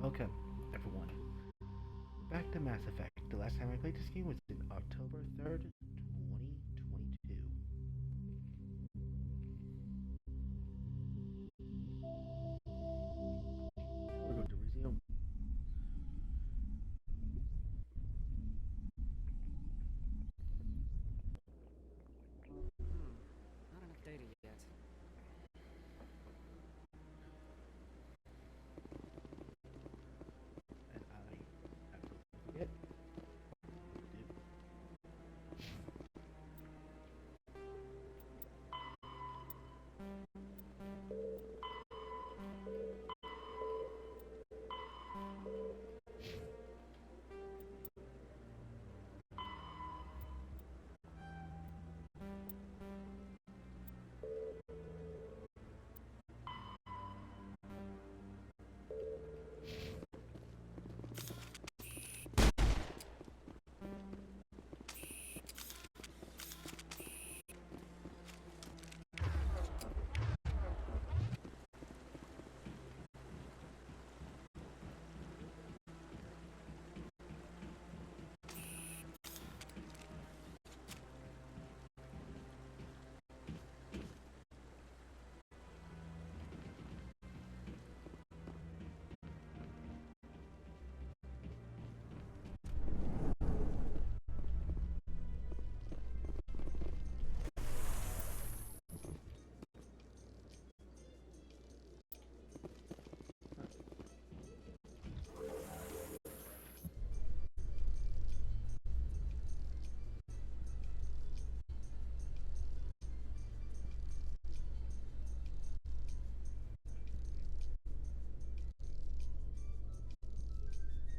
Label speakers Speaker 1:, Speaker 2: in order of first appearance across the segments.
Speaker 1: Welcome, everyone. Back to Mass Effect. The last time I played this game was in October 3rd, 2022. We're going to resume.
Speaker 2: Not enough data yet.
Speaker 1: And I absolutely forget.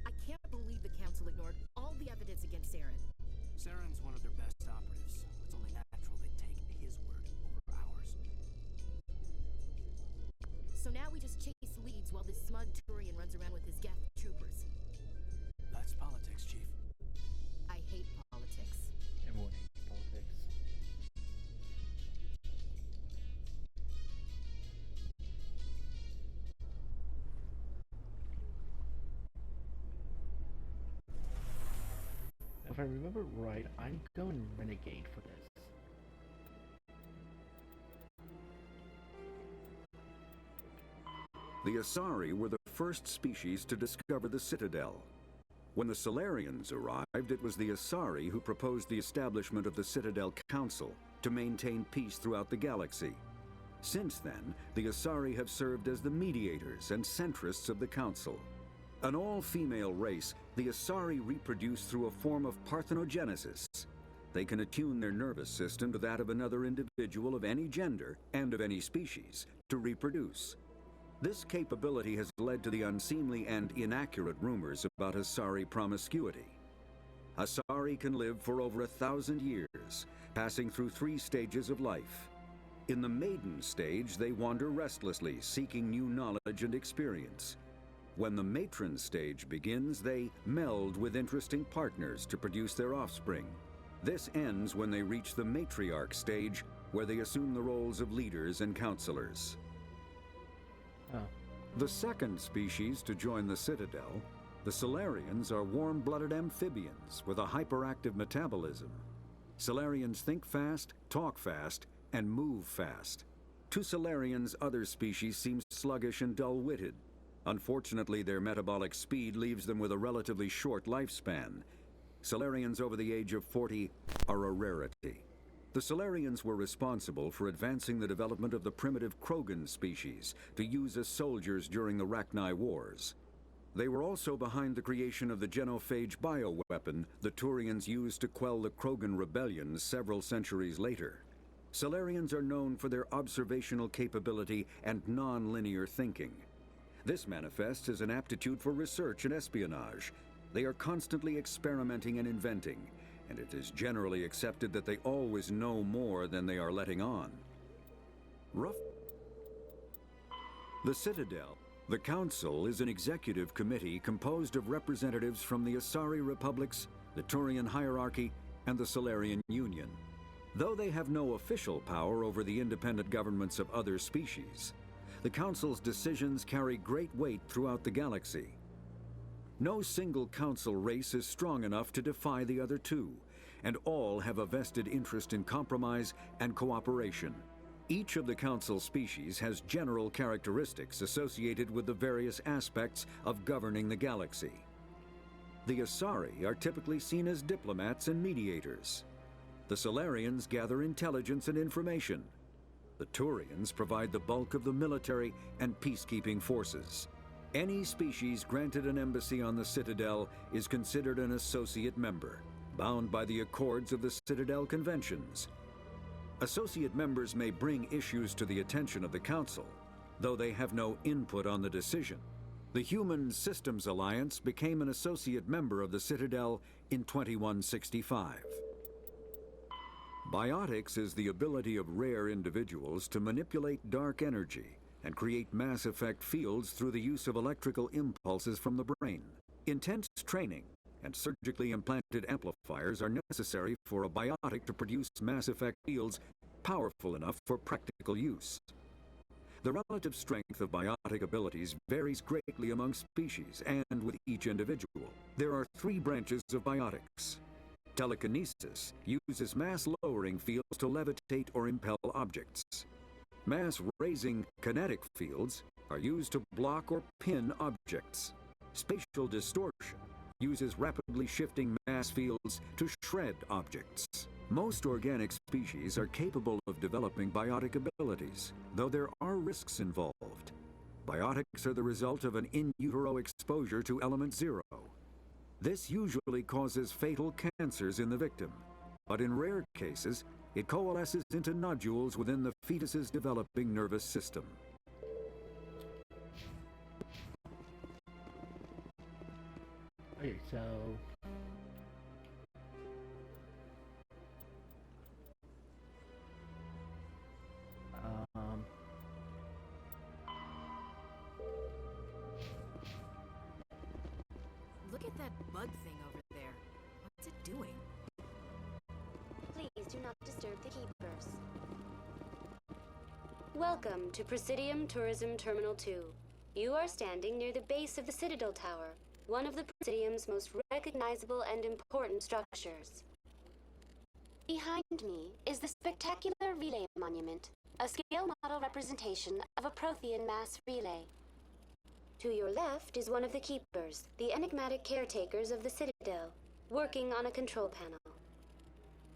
Speaker 3: I can't believe the Council ignored all the evidence against Saren.
Speaker 2: Saren's one of their best operatives. It's only natural they'd take his word over ours.
Speaker 3: So now we just chase leads while this smug Turian runs around with his Geth troopers.
Speaker 2: That's politics, Chief.
Speaker 3: I hate politics.
Speaker 1: Everyone hates politics. If I remember right, I'm going Renegade for this.
Speaker 4: The Asari were the first species to discover the Citadel. When the Salarians arrived, it was the Asari who proposed the establishment of the Citadel Council to maintain peace throughout the galaxy. Since then, the Asari have served as the mediators and centrists of the Council. An all-female race, the Asari reproduce through a form of parthenogenesis. They can attune their nervous system to that of another individual of any gender and of any species to reproduce. This capability has led to the unseemly and inaccurate rumors about Asari promiscuity. Asari can live for over 1,000 years, passing through 3 stages of life. In the maiden stage, they wander restlessly, seeking new knowledge and experience. When the matron stage begins, they meld with interesting partners to produce their offspring. This ends when they reach the matriarch stage, where they assume the roles of leaders and counselors. The second species to join the Citadel, the Salarians, are warm-blooded amphibians with a hyperactive metabolism. Salarians think fast, talk fast, and move fast. To Salarians, other species seem sluggish and dull-witted. Unfortunately, their metabolic speed leaves them with a relatively short lifespan. Salarians over the age of 40 are a rarity. The Salarians were responsible for advancing the development of the primitive Krogan species to use as soldiers during the Rachni Wars. They were also behind the creation of the genophage bioweapon the Turians used to quell the Krogan rebellions several centuries later. Salarians are known for their observational capability and non-linear thinking. This manifests as an aptitude for research and espionage. They are constantly experimenting and inventing, and it is generally accepted that they always know more than they are letting on. The Citadel. The Council is an executive committee composed of representatives from the Asari Republics, the Turian Hierarchy, and the Salarian Union. Though they have no official power over the independent governments of other species, the Council's decisions carry great weight throughout the galaxy. No single council race is strong enough to defy the other two, and all have a vested interest in compromise and cooperation. Each of the council species has general characteristics associated with the various aspects of governing the galaxy. The Asari are typically seen as diplomats and mediators. The Solarians gather intelligence and information. The Turians provide the bulk of the military and peacekeeping forces. Any species granted an embassy on the Citadel is considered an associate member, bound by the accords of the Citadel Conventions. Associate members may bring issues to the attention of the Council, though they have no input on the decision. The Human Systems Alliance became an associate member of the Citadel in 2165. Biotics is the ability of rare individuals to manipulate dark energy and create mass effect fields through the use of electrical impulses from the brain. Intense training and surgically implanted amplifiers are necessary for a biotic to produce mass effect fields powerful enough for practical use. The relative strength of biotic abilities varies greatly among species and with each individual. There are 3 branches of biotics. Telekinesis uses mass-lowering fields to levitate or impel objects. Mass-raising kinetic fields are used to block or pin objects. Spatial distortion uses rapidly shifting mass fields to shred objects. Most organic species are capable of developing biotic abilities, though there are risks involved. Biotics are the result of an in utero exposure to element 0. This usually causes fatal cancers in the victim, but in rare cases, it coalesces into nodules within the fetus's developing nervous system.
Speaker 1: Okay, so...
Speaker 3: Look at that bug thing over there. What's it doing?
Speaker 5: Please do not disturb the keepers. Welcome to Presidium Tourism Terminal 2. You are standing near the base of the Citadel Tower, one of the Presidium's most recognizable and important structures. Behind me is the spectacular relay monument, a scale model representation of a Prothean mass relay. To your left is one of the keepers, the enigmatic caretakers of the Citadel, working on a control panel.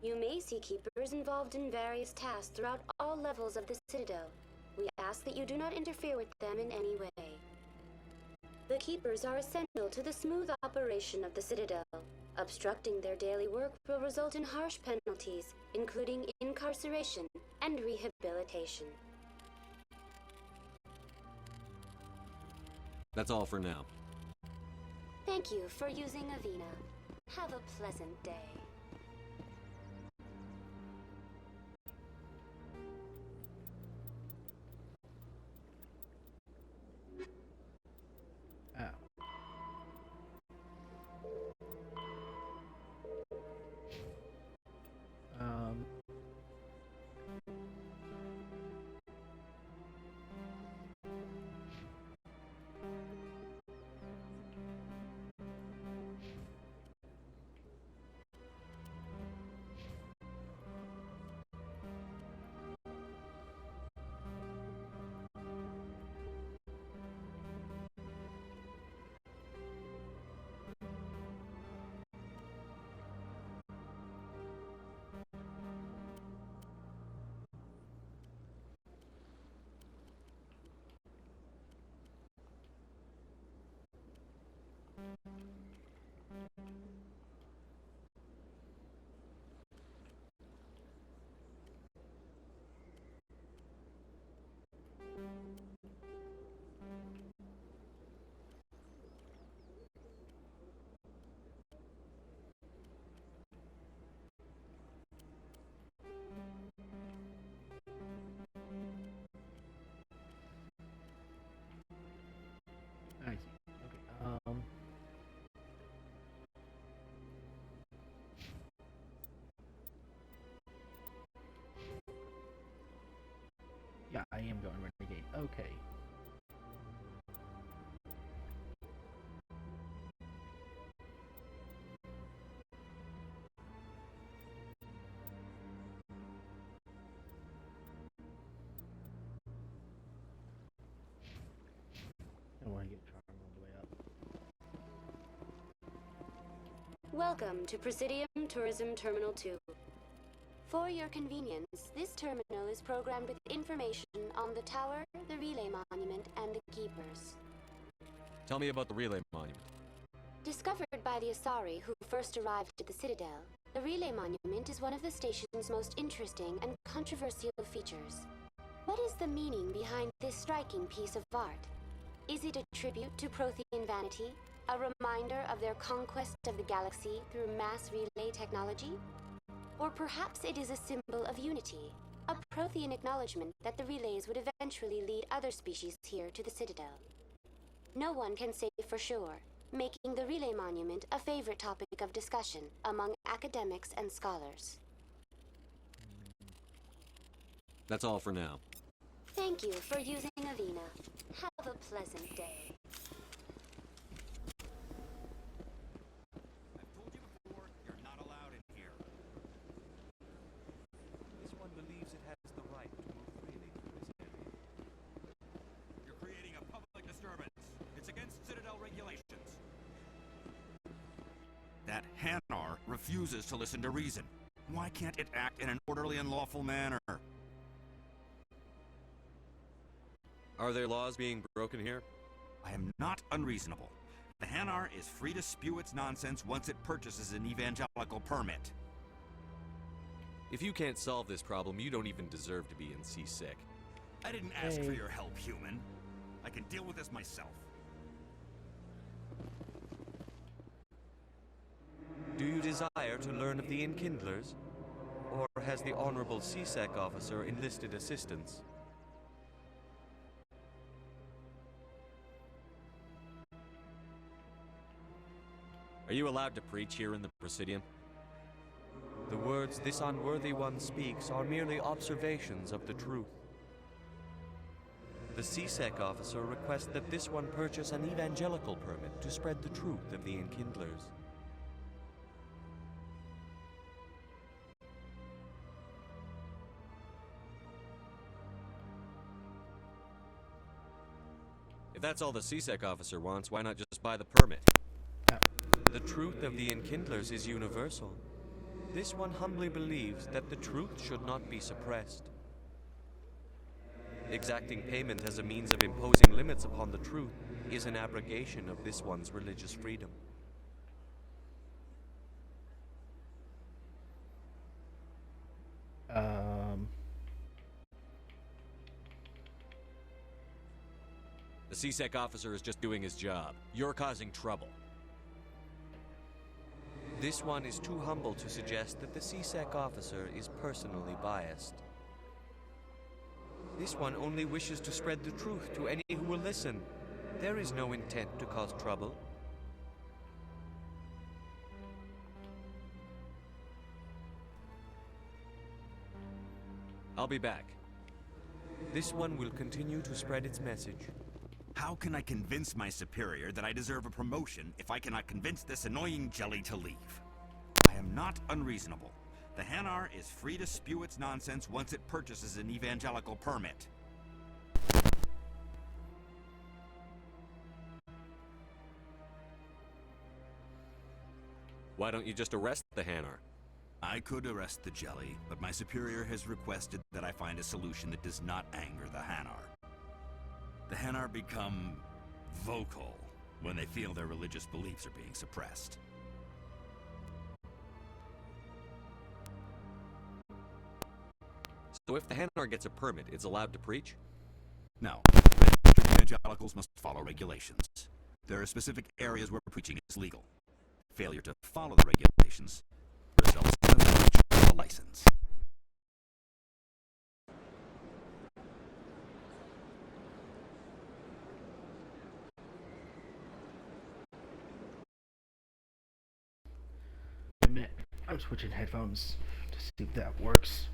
Speaker 5: You may see keepers involved in various tasks throughout all levels of the Citadel. We ask that you do not interfere with them in any way. The keepers are essential to the smooth operation of the Citadel. Obstructing their daily work will result in harsh penalties, including incarceration and rehabilitation.
Speaker 6: That's all for now.
Speaker 5: Thank you for using Avina. Have a pleasant day.
Speaker 1: I see. Okay. Yeah, I am going Renegade. Okay.
Speaker 5: Welcome to Presidium Tourism Terminal 2. For your convenience, this terminal is programmed with information on the tower, the relay monument, and the keepers.
Speaker 6: Tell me about the relay monument.
Speaker 5: Discovered by the Asari who first arrived at the Citadel, the relay monument is one of the station's most interesting and controversial features. What is the meaning behind this striking piece of art? Is it a tribute to Prothean vanity? A reminder of their conquest of the galaxy through mass relay technology? Or perhaps it is a symbol of unity, a Prothean acknowledgement that the relays would eventually lead other species here to the Citadel. No one can say for sure, making the relay monument a favorite topic of discussion among academics and scholars.
Speaker 6: That's all for now.
Speaker 5: Thank you for using Avina. Have a pleasant day.
Speaker 7: I've told you before, you're not allowed in here.
Speaker 8: This one believes it has the right to move freely through this area.
Speaker 7: You're creating a public disturbance. It's against Citadel regulations. That Hanar refuses to listen to reason. Why can't it act in an orderly and lawful manner?
Speaker 6: Are there laws being broken here?
Speaker 7: I am not unreasonable. The Hanar is free to spew its nonsense once it purchases an evangelical permit.
Speaker 6: If you can't solve this problem, you don't even deserve to be in Seasick.
Speaker 7: I didn't ask
Speaker 1: Hey.
Speaker 7: for your help, human. I can deal with this myself.
Speaker 8: Do you desire to learn of the Enkindlers? Or has the Honorable CSEC officer enlisted assistance?
Speaker 6: Are you allowed to preach here in the Presidium?
Speaker 8: The words this unworthy one speaks are merely observations of the truth. The CSEC officer requests that this one purchase an evangelical permit to spread the truth of the Enkindlers.
Speaker 6: If that's all the CSEC officer wants, why not just buy the permit?
Speaker 8: The truth of the Enkindlers is universal. This one humbly believes that the truth should not be suppressed. Exacting payment as a means of imposing limits upon the truth is an abrogation of this one's religious freedom.
Speaker 6: The CSEC officer is just doing his job. You're causing trouble.
Speaker 8: This one is too humble to suggest that the CSEC officer is personally biased. This one only wishes to spread the truth to any who will listen. There is no intent to cause trouble.
Speaker 6: I'll be back.
Speaker 8: This one will continue to spread its message.
Speaker 7: How can I convince my superior that I deserve a promotion if I cannot convince this annoying jelly to leave? I am not unreasonable. The Hanar is free to spew its nonsense once it purchases an evangelical permit.
Speaker 6: Why don't you just arrest the Hanar?
Speaker 7: I could arrest the jelly, but my superior has requested that I find a solution that does not anger the Hanar. The Hanar become vocal when they feel their religious beliefs are being suppressed.
Speaker 6: So if the Hanar gets a permit, it's allowed to preach?
Speaker 7: No, evangelicals must follow regulations. There are specific areas where preaching is legal. Failure to follow the regulations results in a breach of the license.
Speaker 1: A minute. I'm switching headphones to see if that works.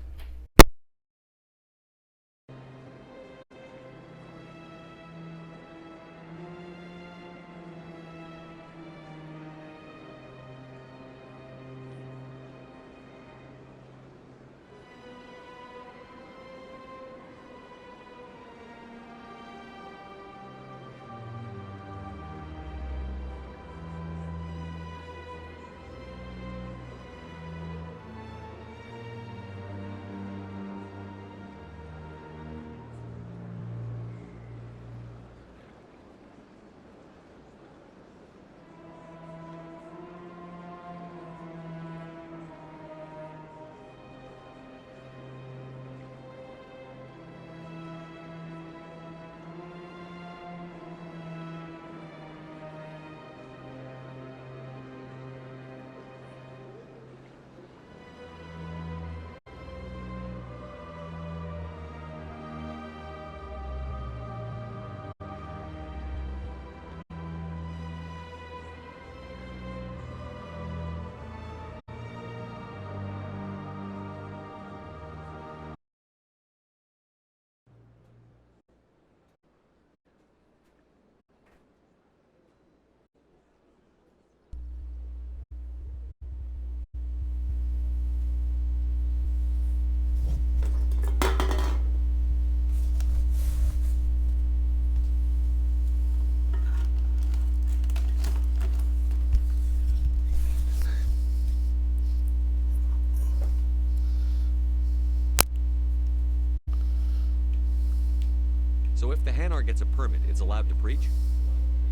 Speaker 6: Hanar gets a permit, it's allowed to preach?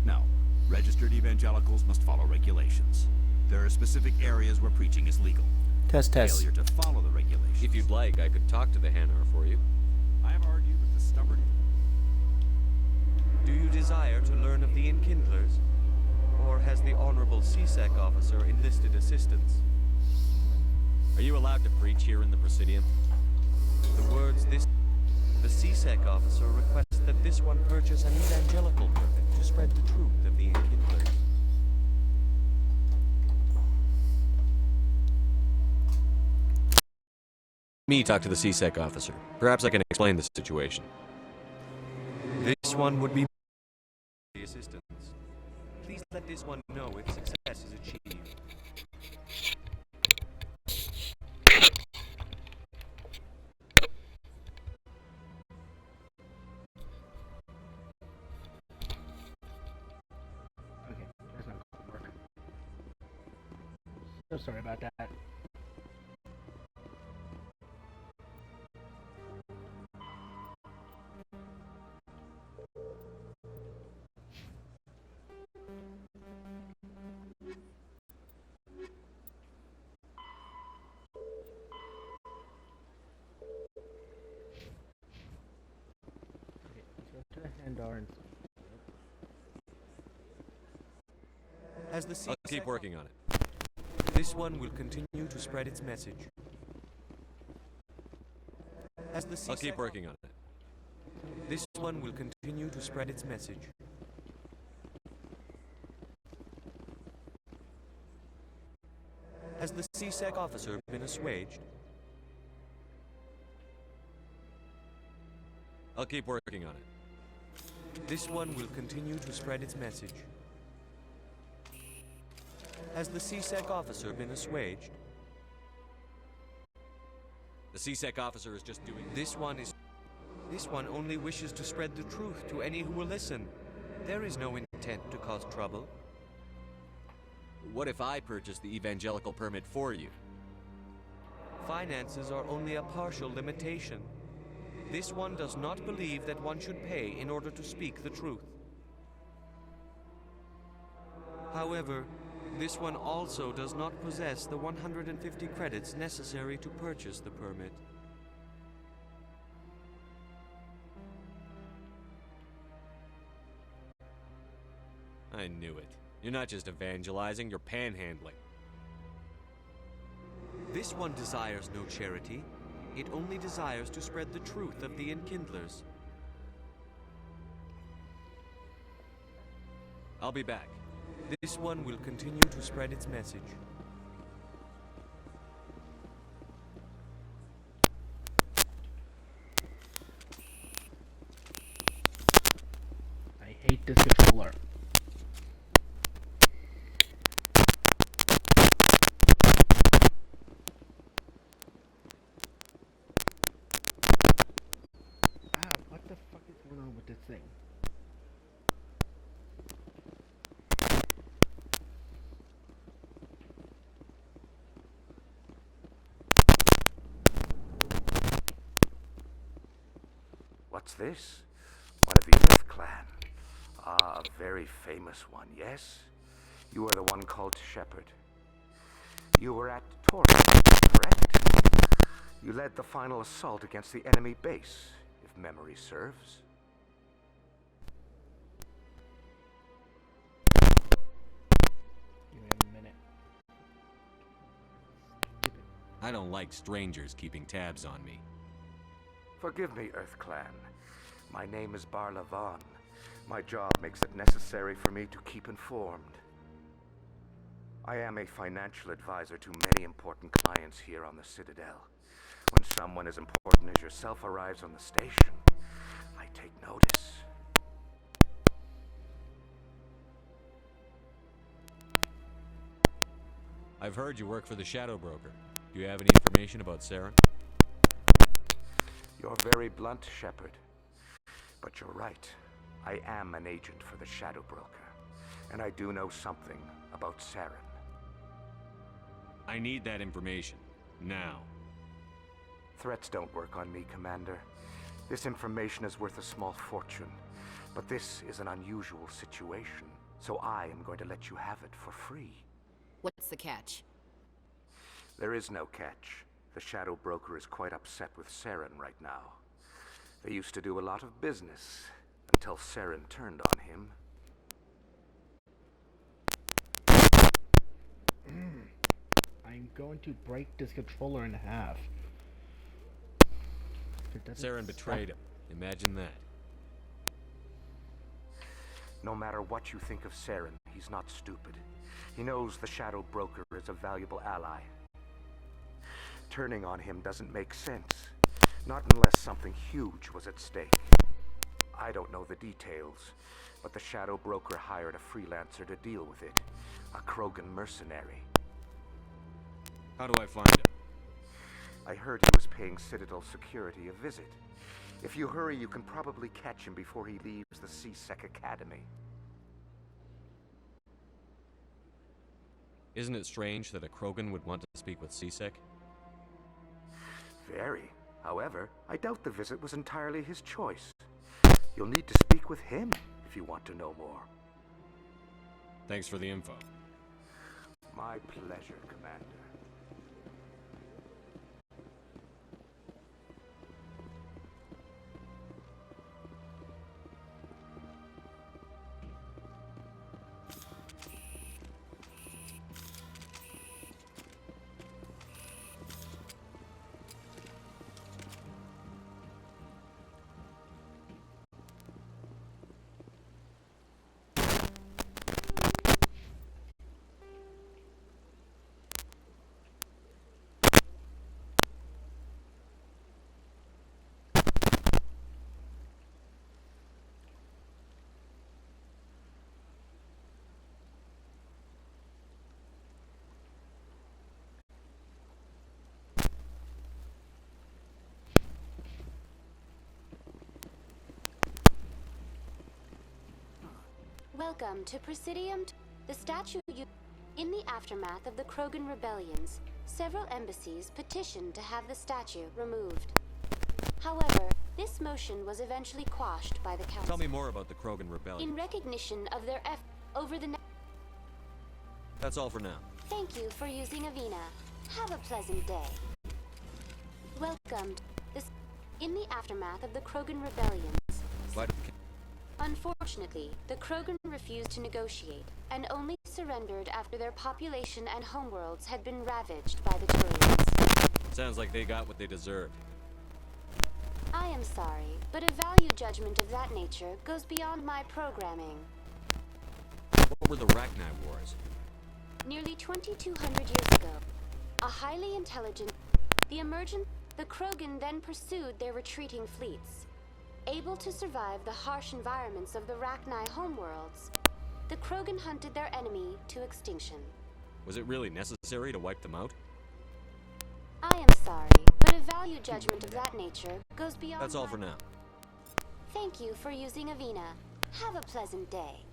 Speaker 7: No. Registered evangelicals must follow regulations. There are specific areas where preaching is legal.
Speaker 9: Test.
Speaker 7: Failure to follow the regulations.
Speaker 6: If you'd like, I could talk to the Hanar for you.
Speaker 7: I have argued with the stubborn...
Speaker 8: Do you desire to learn of the Enkindlers? Or has the Honorable CSEC officer enlisted assistance?
Speaker 6: Are you allowed to preach here in the Presidium?
Speaker 8: The words this... The CSEC officer requests that this one purchase an evangelical permit to spread the truth of the Enkindlers.
Speaker 6: Me talk to the CSEC officer. Perhaps I can explain the situation.
Speaker 8: This one would be the assistance. Please let this one know if success is achieved.
Speaker 1: Okay, that's not going to work. So sorry about that. Okay, let's go to the Handar and
Speaker 8: As the
Speaker 6: I'll keep working on it.
Speaker 8: This one will continue to spread its message. As the
Speaker 6: I'll keep working on it.
Speaker 8: This one will continue to spread its message. Has the CSEC officer been assuaged?
Speaker 6: I'll keep working on it.
Speaker 8: This one will continue to spread its message. Has the CSEC officer been assuaged?
Speaker 6: The CSEC officer is just doing
Speaker 8: This one only wishes to spread the truth to any who will listen. There is no intent to cause trouble.
Speaker 6: What if I purchase the evangelical permit for you?
Speaker 8: Finances are only a partial limitation. This one does not believe that one should pay in order to speak the truth. However, this one also does not possess the 150 credits necessary to purchase the permit.
Speaker 6: I knew it. You're not just evangelizing, you're panhandling.
Speaker 8: This one desires no charity. It only desires to spread the truth of the Enkindlers.
Speaker 6: I'll be back.
Speaker 8: This one will continue to spread its message.
Speaker 1: I hate this controller. What the fuck is going on with this thing?
Speaker 10: What's this? One of the Earth Clan. Ah, a very famous one, yes? You are the one called Shepard. You were at Taurus, correct? You led the final assault against the enemy base, if memory serves.
Speaker 1: Give me a minute.
Speaker 6: I don't like strangers keeping tabs on me.
Speaker 10: Forgive me, Earth Clan. My name is Barla Vaughn. My job makes it necessary for me to keep informed. I am a financial advisor to many important clients here on the Citadel. When someone as important as yourself arrives on the station, I take notice.
Speaker 6: I've heard you work for the Shadow Broker. Do you have any information about Saren?
Speaker 10: You're very blunt, Shepard. But you're right. I am an agent for the Shadow Broker, and I do know something about Saren.
Speaker 6: I need that information. Now.
Speaker 10: Threats don't work on me, Commander. This information is worth a small fortune. But this is an unusual situation, so I am going to let you have it for free.
Speaker 3: What's the catch?
Speaker 10: There is no catch. The Shadow Broker is quite upset with Saren right now. They used to do a lot of business, until Saren turned on him.
Speaker 1: I'm going to break this controller in half.
Speaker 6: Saren betrayed him. Imagine that.
Speaker 10: No matter what you think of Saren, he's not stupid. He knows the Shadow Broker is a valuable ally. Turning on him doesn't make sense. Not unless something huge was at stake. I don't know the details, but the Shadow Broker hired a freelancer to deal with it. A Krogan mercenary.
Speaker 6: How do I find him?
Speaker 10: I heard he was paying Citadel security a visit. If you hurry, you can probably catch him before he leaves the C-Sec Academy.
Speaker 6: Isn't it strange that a Krogan would want to speak with C-Sec?
Speaker 10: Very. However, I doubt the visit was entirely his choice. You'll need to speak with him if you want to know more.
Speaker 6: Thanks for the info.
Speaker 10: My pleasure, Commander.
Speaker 5: Welcome to Presidium. The statue you... In the aftermath of the Krogan rebellions, several embassies petitioned to have the statue removed. However, this motion was eventually quashed by the Council.
Speaker 6: Tell me more about the Krogan rebellion.
Speaker 5: In recognition of their effort over the...
Speaker 6: That's all for now.
Speaker 5: Thank you for using Avina. Have a pleasant day. Welcome to this... In the aftermath of the Krogan rebellions...
Speaker 6: Why did
Speaker 5: Unfortunately, the Krogan refused to negotiate, and only surrendered after their population and homeworlds had been ravaged by the Turians.
Speaker 6: Sounds like they got what they deserved.
Speaker 5: I am sorry, but a value judgment of that nature goes beyond my programming.
Speaker 6: What were the Rachni Wars?
Speaker 5: Nearly 2,200 years ago, a highly intelligent... The Krogan then pursued their retreating fleets. Able to survive the harsh environments of the Rachni homeworlds, the Krogan hunted their enemy to extinction.
Speaker 6: Was it really necessary to wipe them out?
Speaker 5: I am sorry, but a value judgment of that nature goes beyond...
Speaker 6: That's all for now.
Speaker 5: Thank you for using Avina. Have a pleasant day.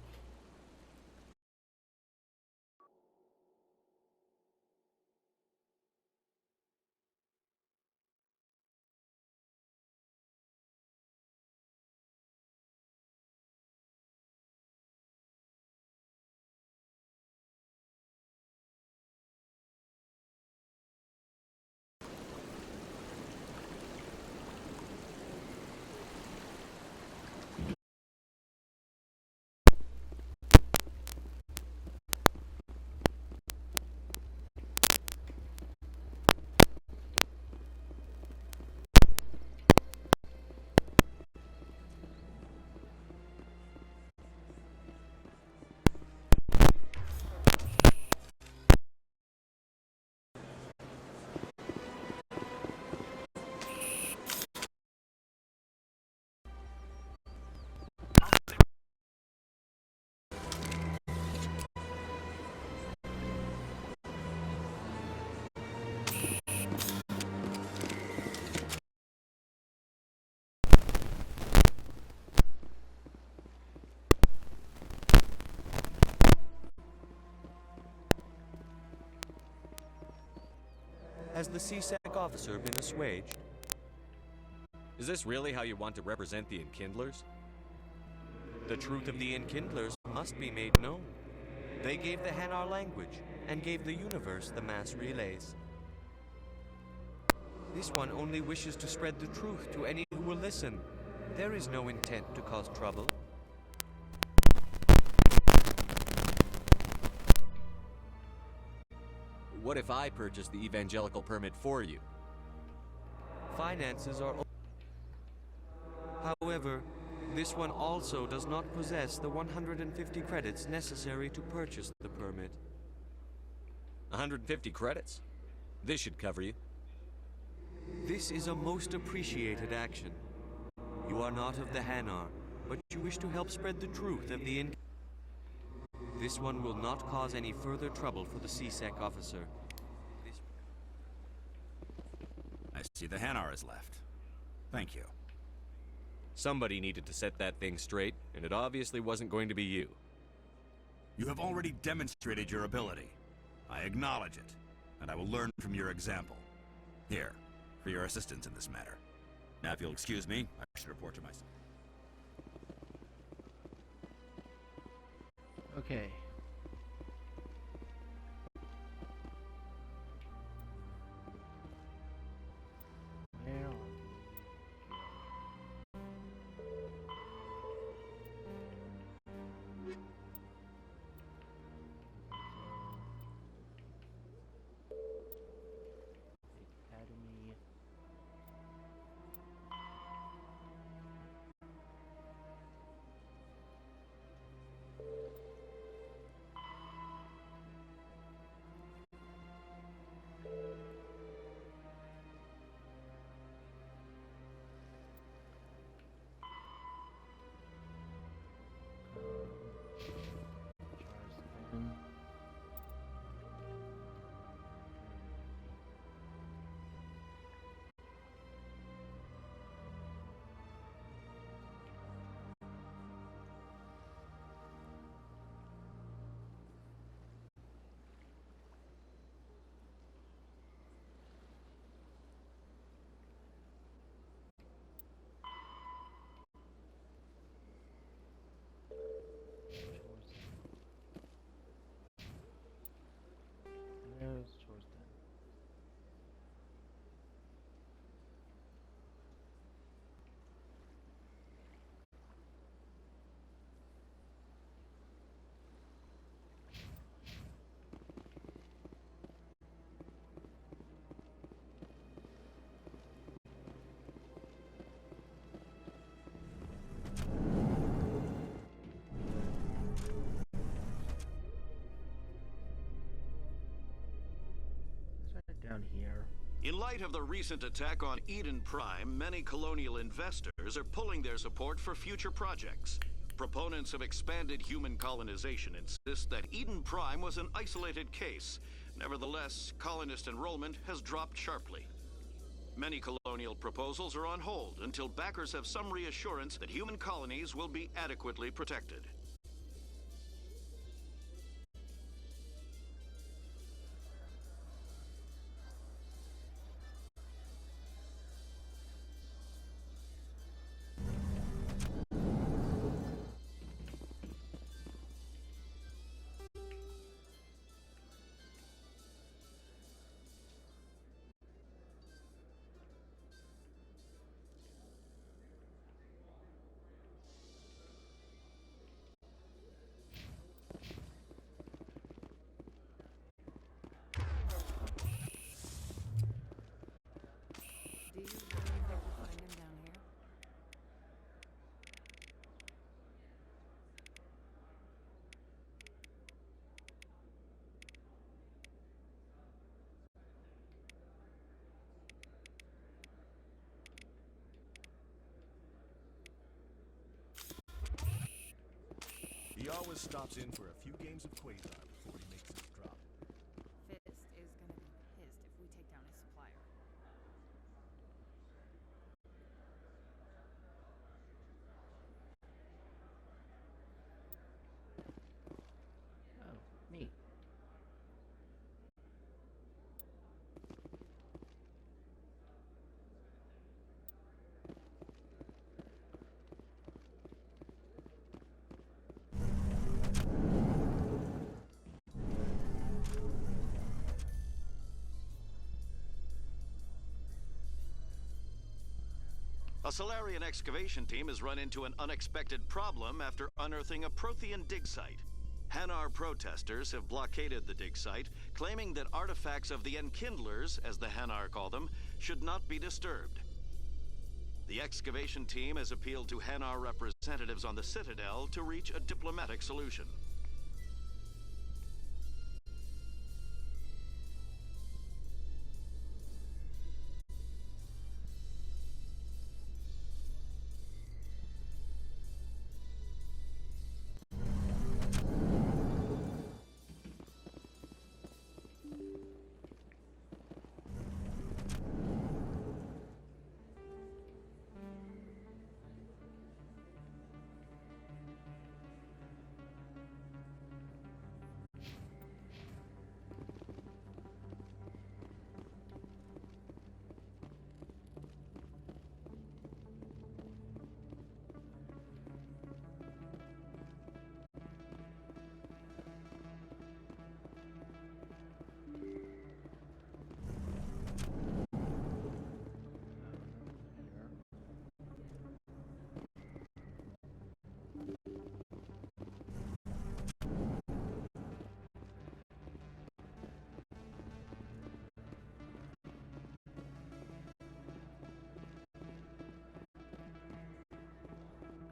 Speaker 8: Has the C-Sec officer been assuaged?
Speaker 6: Is this really how you want to represent the Enkindlers?
Speaker 8: The truth of the Enkindlers must be made known. They gave the Hanar language, and gave the universe the mass relays. This one only wishes to spread the truth to any who will listen. There is no intent to cause trouble.
Speaker 6: What if I purchase the evangelical permit for you?
Speaker 8: Finances are... However, this one also does not possess the 150 credits necessary to purchase the permit.
Speaker 6: 150 credits? This should cover you.
Speaker 8: This is a most appreciated action. You are not of the Hanar, but you wish to help spread the truth of the This one will not cause any further trouble for the CSEC officer.
Speaker 7: I see the Hanar is left. Thank you.
Speaker 6: Somebody needed to set that thing straight, and it obviously wasn't going to be you.
Speaker 7: You have already demonstrated your ability. I acknowledge it, and I will learn from your example. Here, for your assistance in this matter. Now, if you'll excuse me, I should report to myself.
Speaker 1: Okay. Where are we? Academy. Charleston. There's Chorston. Let's write it down here.
Speaker 9: In light of the recent attack on Eden Prime, many colonial investors are pulling their support for future projects. Proponents of expanded human colonization insist that Eden Prime was an isolated case. Nevertheless, colonist enrollment has dropped sharply. Many colonial proposals are on hold until backers have some reassurance that human colonies will be adequately protected.
Speaker 11: Do you really think we'll find him down here?
Speaker 12: He always stops in for a few games of Quasar before he makes his drop.
Speaker 11: Fist is gonna be pissed if we take down his supplier.
Speaker 1: Oh, neat.
Speaker 9: A Solarian excavation team has run into an unexpected problem after unearthing a Prothean dig site. Hanar protesters have blockaded the dig site, claiming that artifacts of the Enkindlers, as the Hanar call them, should not be disturbed. The excavation team has appealed to Hanar representatives on the Citadel to reach a diplomatic solution.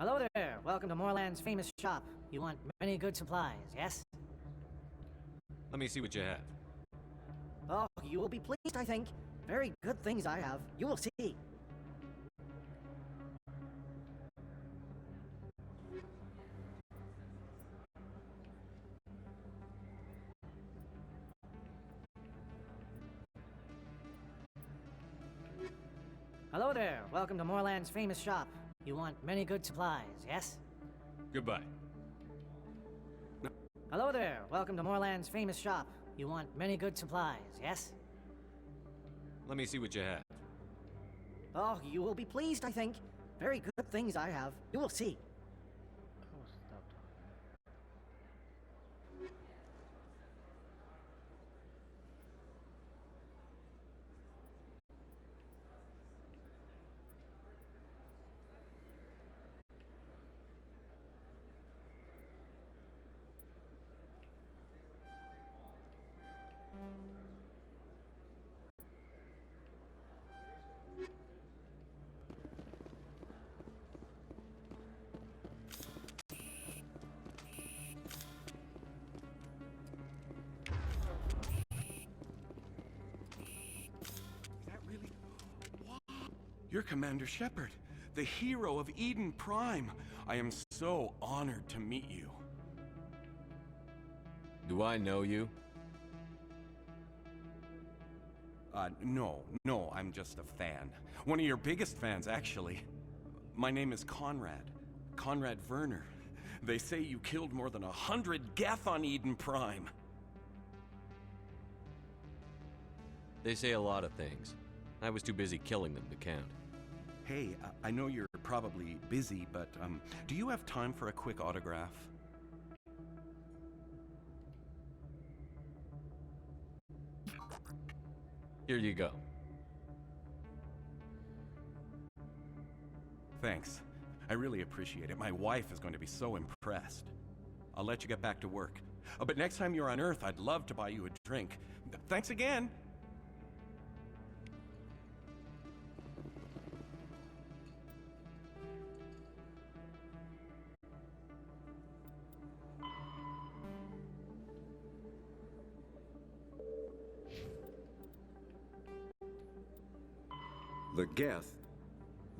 Speaker 13: Hello there. Welcome to Moorland's famous shop. You want many good supplies, yes?
Speaker 6: Let me see what you have.
Speaker 13: Oh, you will be pleased, I think. Very good things I have. You will see. Hello there. Welcome to Moorland's famous shop. You want many good supplies, yes?
Speaker 6: Goodbye.
Speaker 13: Hello there. Welcome to Moorland's famous shop. You want many good supplies, yes?
Speaker 6: Let me see what you have.
Speaker 13: Oh, you will be pleased, I think. Very good things I have. You will see.
Speaker 14: You're Commander Shepard, the hero of Eden Prime. I am so honored to meet you.
Speaker 6: Do I know you?
Speaker 14: No, I'm just a fan. One of your biggest fans, actually. My name is Conrad. Conrad Werner. They say you killed more than 100 Geth on Eden Prime.
Speaker 6: They say a lot of things. I was too busy killing them to count.
Speaker 14: Hey, I know you're probably busy, but do you have time for a quick autograph?
Speaker 6: Here you go.
Speaker 14: Thanks. I really appreciate it. My wife is going to be so impressed. I'll let you get back to work. But next time you're on Earth, I'd love to buy you a drink. Thanks again!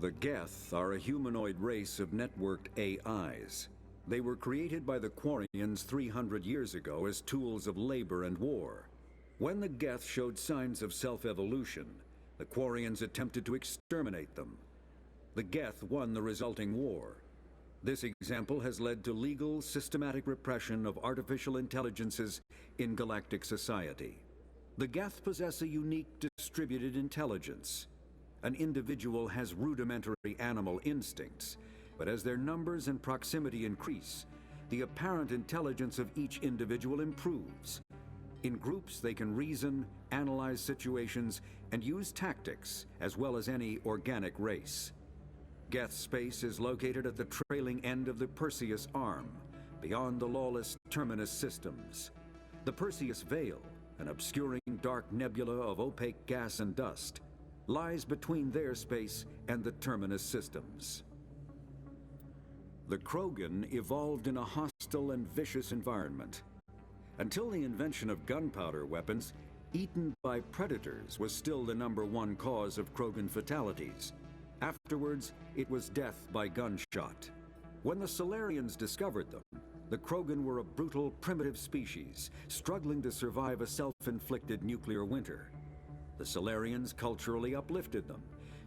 Speaker 4: The Geth are a humanoid race of networked AIs. They were created by the Quarians 300 years ago as tools of labor and war. When the Geth showed signs of self-evolution, the Quarians attempted to exterminate them. The Geth won the resulting war. This example has led to legal, systematic repression of artificial intelligences in galactic society. The Geth possess a unique distributed intelligence. An individual has rudimentary animal instincts, but as their numbers and proximity increase, the apparent intelligence of each individual improves. In groups, they can reason, analyze situations, and use tactics as well as any organic race. Geth space is located at the trailing end of the Perseus Arm, beyond the lawless Terminus systems. The Perseus Veil, an obscuring dark nebula of opaque gas and dust, lies between their space and the Terminus systems. The Krogan evolved in a hostile and vicious environment. Until the invention of gunpowder weapons, eaten by predators was still the #1 cause of Krogan fatalities. Afterwards, it was death by gunshot. When the Solarians discovered them, the Krogan were a brutal, primitive species, struggling to survive a self-inflicted nuclear winter. The Solarians culturally uplifted them,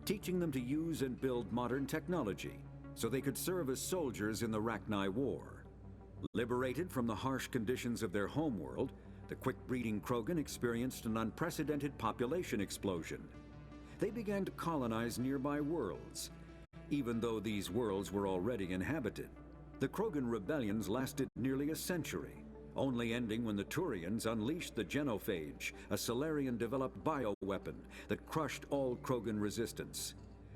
Speaker 4: teaching them to use and build modern technology, so they could serve as soldiers in the Rachni War. Liberated from the harsh conditions of their homeworld, the quick-breeding Krogan experienced an unprecedented population explosion. They began to colonize nearby worlds. Even though these worlds were already inhabited, the Krogan rebellions lasted nearly a century, only ending when the Turians unleashed the Genophage, a Solarian-developed bioweapon that crushed all Krogan resistance.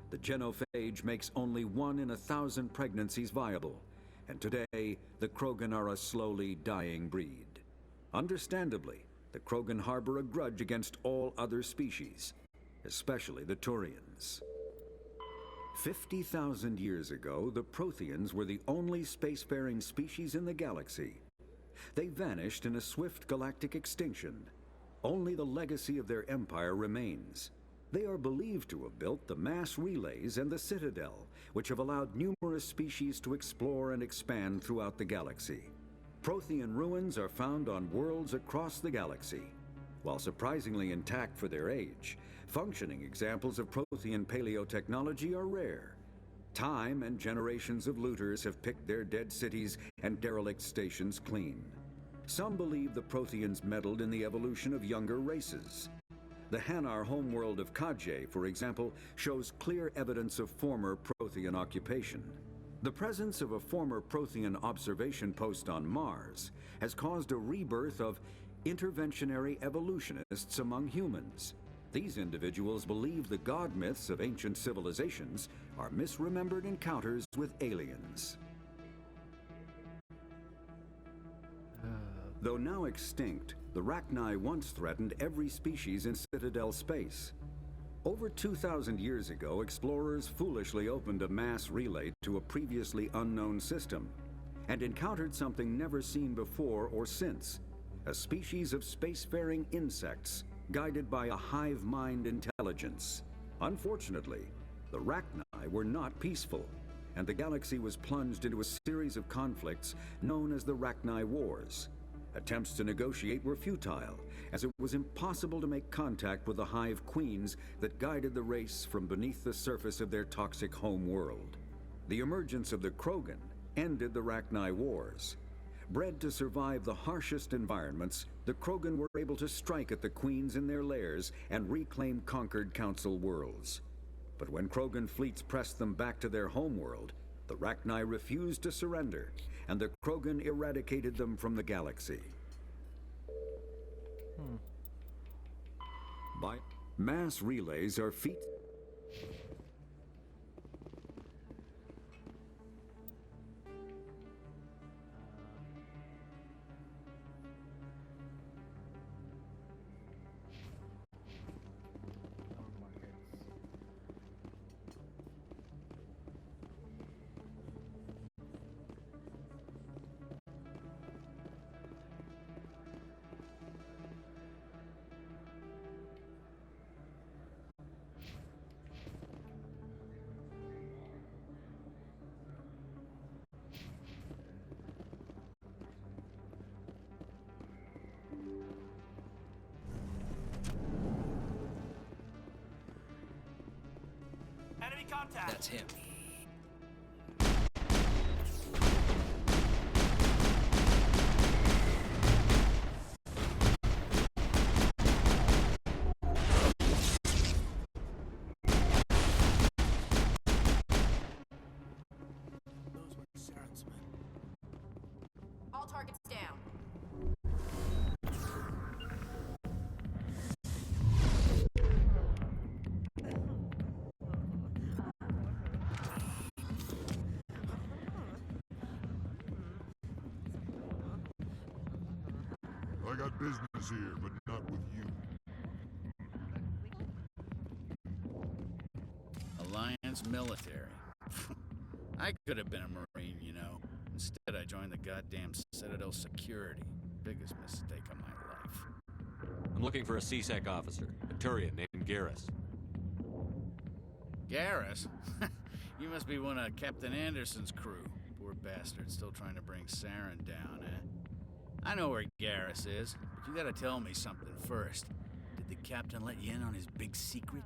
Speaker 4: The Genophage makes only 1 in 1,000 pregnancies viable, and today the Krogan are a slowly dying breed. Understandably, the Krogan harbor a grudge against all other species, especially the Turians. 50,000 years ago, the Protheans were the only spacefaring species in the galaxy. They vanished in a swift galactic extinction. Only the legacy of their empire remains. They are believed to have built the mass relays and the Citadel, which have allowed numerous species to explore and expand throughout the galaxy. Prothean ruins are found on worlds across the galaxy. While surprisingly intact for their age, functioning examples of Prothean paleotechnology are rare. Time and generations of looters have picked their dead cities and derelict stations clean. Some believe the Protheans meddled in the evolution of younger races. The Hanar homeworld of Kaj'e, for example, shows clear evidence of former Prothean occupation. The presence of a former Prothean observation post on Mars has caused a rebirth of interventionary evolutionists among humans. These individuals believe the god myths of ancient civilizations are misremembered encounters with aliens. Though now extinct, the Rachni once threatened every species in Citadel space. Over 2,000 years ago, explorers foolishly opened a mass relay to a previously unknown system and encountered something never seen before or since, a species of spacefaring insects guided by a hive mind intelligence. Unfortunately, the Rachni were not peaceful, and the galaxy was plunged into a series of conflicts known as the Rachni Wars. Attempts to negotiate were futile, as it was impossible to make contact with the hive queens that guided the race from beneath the surface of their toxic home world. The emergence of the Krogan ended the Rachni Wars. Bred to survive the harshest environments, the Krogan were able to strike at the queens in their lairs and reclaim conquered Council worlds. But when Krogan fleets pressed them back to their homeworld, the Rachni refused to surrender, and the Krogan eradicated them from the galaxy. By mass relays are feat.
Speaker 2: Enemy contact!
Speaker 15: That's him.
Speaker 2: Those were Saren's men.
Speaker 11: All targets down.
Speaker 15: got business here, but not with you.
Speaker 16: Alliance military. I could have been a Marine, you know. Instead, I joined the goddamn Citadel Security. Biggest mistake of my life.
Speaker 6: I'm looking for a C-Sec officer, a Turian named Garrus.
Speaker 16: Garrus? You must be one of Captain Anderson's crew. Poor bastard, still trying to bring Saren down, eh? I know where Garrus is, but you gotta tell me something first. Did the captain let you in on his big secret?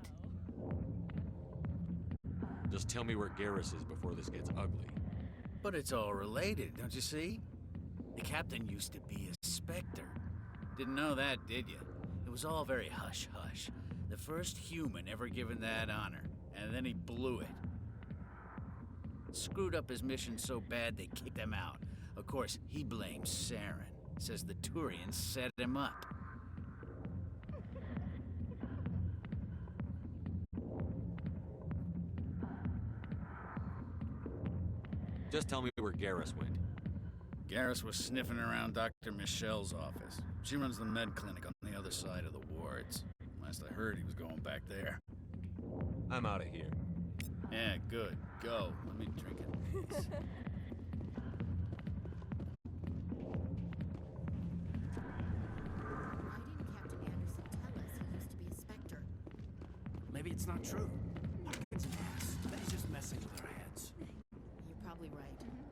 Speaker 6: Just tell me where Garrus is before this gets ugly.
Speaker 16: But it's all related, don't you see? The captain used to be a Spectre. Didn't know that, did you? It was all very hush-hush. The first human ever given that honor, and then he blew it. Screwed up his mission so bad they kicked him out. Of course, he blames Saren. Says the Turians set him up.
Speaker 6: Just tell me where Garrus went.
Speaker 16: Garrus was sniffing around Dr. Michelle's office. She runs the med clinic on the other side of the wards. Last I heard, he was going back there.
Speaker 6: I'm out of here.
Speaker 16: Yeah, good. Go. Let me drink it.
Speaker 2: Maybe it's not true. What gets an ass? Then he's just messing with our heads.
Speaker 3: You're probably right.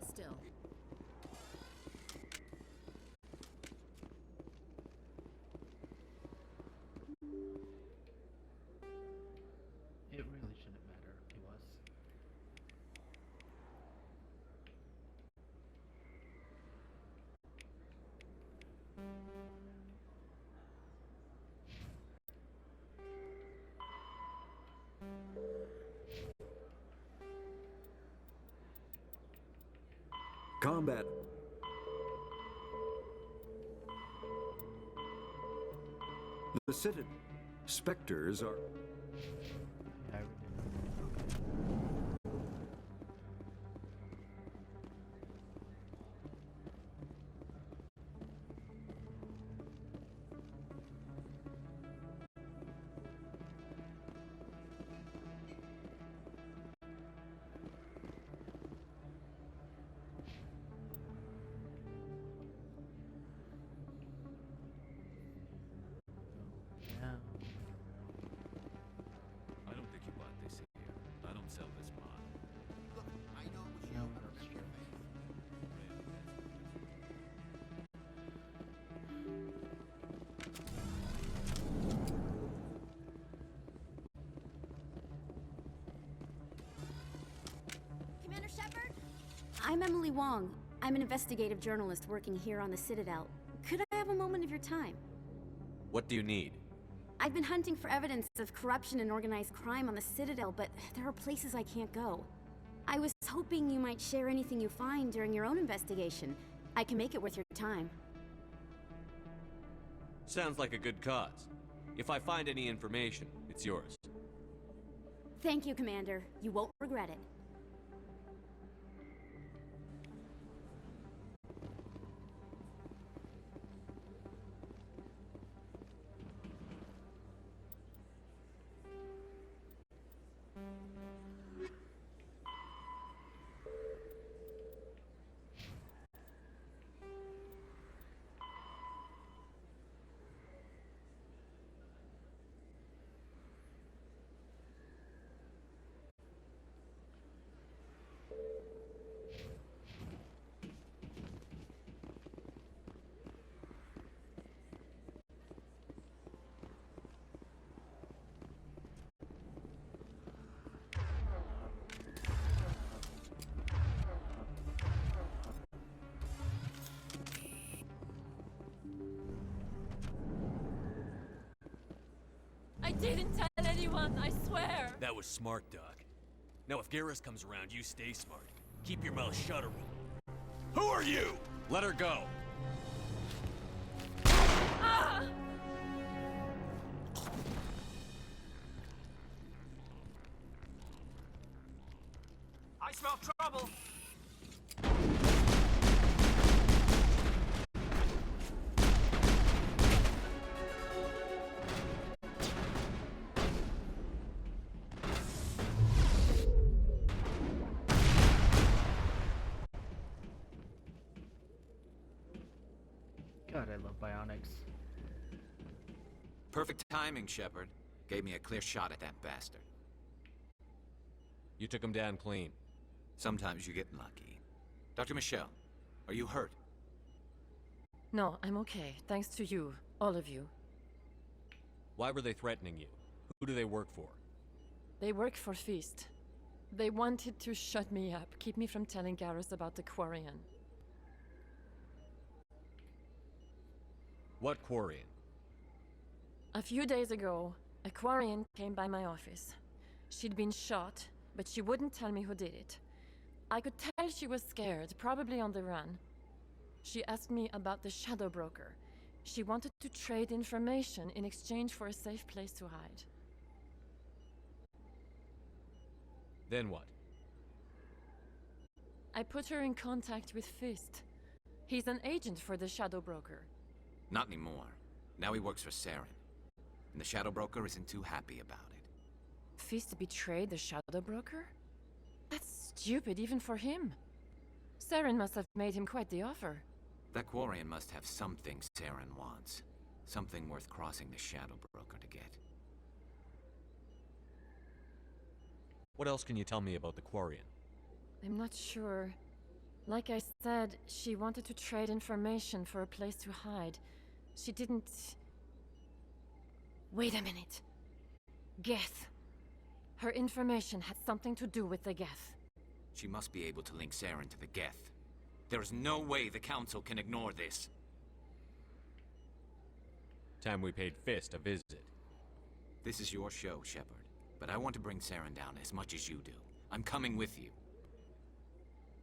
Speaker 3: Still.
Speaker 1: It really shouldn't matter to us.
Speaker 4: Combat. The Citadel Spectres are...
Speaker 17: I don't think you bought this here. I don't sell this mod.
Speaker 2: Look, I know it was you, but I'm sure.
Speaker 18: Commander Shepard? I'm Emily Wong. I'm an investigative journalist working here on the Citadel. Could I have a moment of your time?
Speaker 6: What do you need?
Speaker 18: I've been hunting for evidence of corruption and organized crime on the Citadel, but there are places I can't go. I was hoping you might share anything you find during your own investigation. I can make it worth your time.
Speaker 6: Sounds like a good cause. If I find any information, it's yours.
Speaker 18: Thank you, Commander. You won't regret it.
Speaker 19: I didn't tell anyone, I swear!
Speaker 17: That was smart, Doc. Now if Garrus comes around, you stay smart. Keep your mouth shut or Who are you?
Speaker 6: Let her go!
Speaker 19: Ah!
Speaker 2: I smell trouble!
Speaker 1: God, I love bionics.
Speaker 20: Perfect timing, Shepard. Gave me a clear shot at that bastard.
Speaker 6: You took him down clean.
Speaker 20: Sometimes you get lucky. Dr. Michelle, are you hurt?
Speaker 19: No, I'm okay. Thanks to you. All of you.
Speaker 6: Why were they threatening you? Who do they work for?
Speaker 19: They work for Feast. They wanted to shut me up, keep me from telling Garrus about the Quarian.
Speaker 6: What Quarian?
Speaker 19: A few days ago, a Quarian came by my office. She'd been shot, but she wouldn't tell me who did it. I could tell she was scared, probably on the run. She asked me about the Shadow Broker. She wanted to trade information in exchange for a safe place to hide.
Speaker 6: Then what?
Speaker 19: I put her in contact with Fist. He's an agent for the Shadow Broker.
Speaker 20: Not anymore. Now he works for Saren. And the Shadow Broker isn't too happy about it.
Speaker 19: Fist betrayed the Shadow Broker? That's stupid even for him. Saren must have made him quite the offer.
Speaker 20: That Quarian must have something Saren wants. Something worth crossing the Shadow Broker to get.
Speaker 6: What else can you tell me about the Quarian?
Speaker 19: I'm not sure. Like I said, she wanted to trade information for a place to hide. She didn't... Wait a minute. Geth. Her information had something to do with the Geth.
Speaker 20: She must be able to link Saren to the Geth. There is no way the Council can ignore this.
Speaker 6: Time we paid Fist a visit.
Speaker 20: This is your show, Shepard. But I want to bring Saren down as much as you do. I'm coming with you.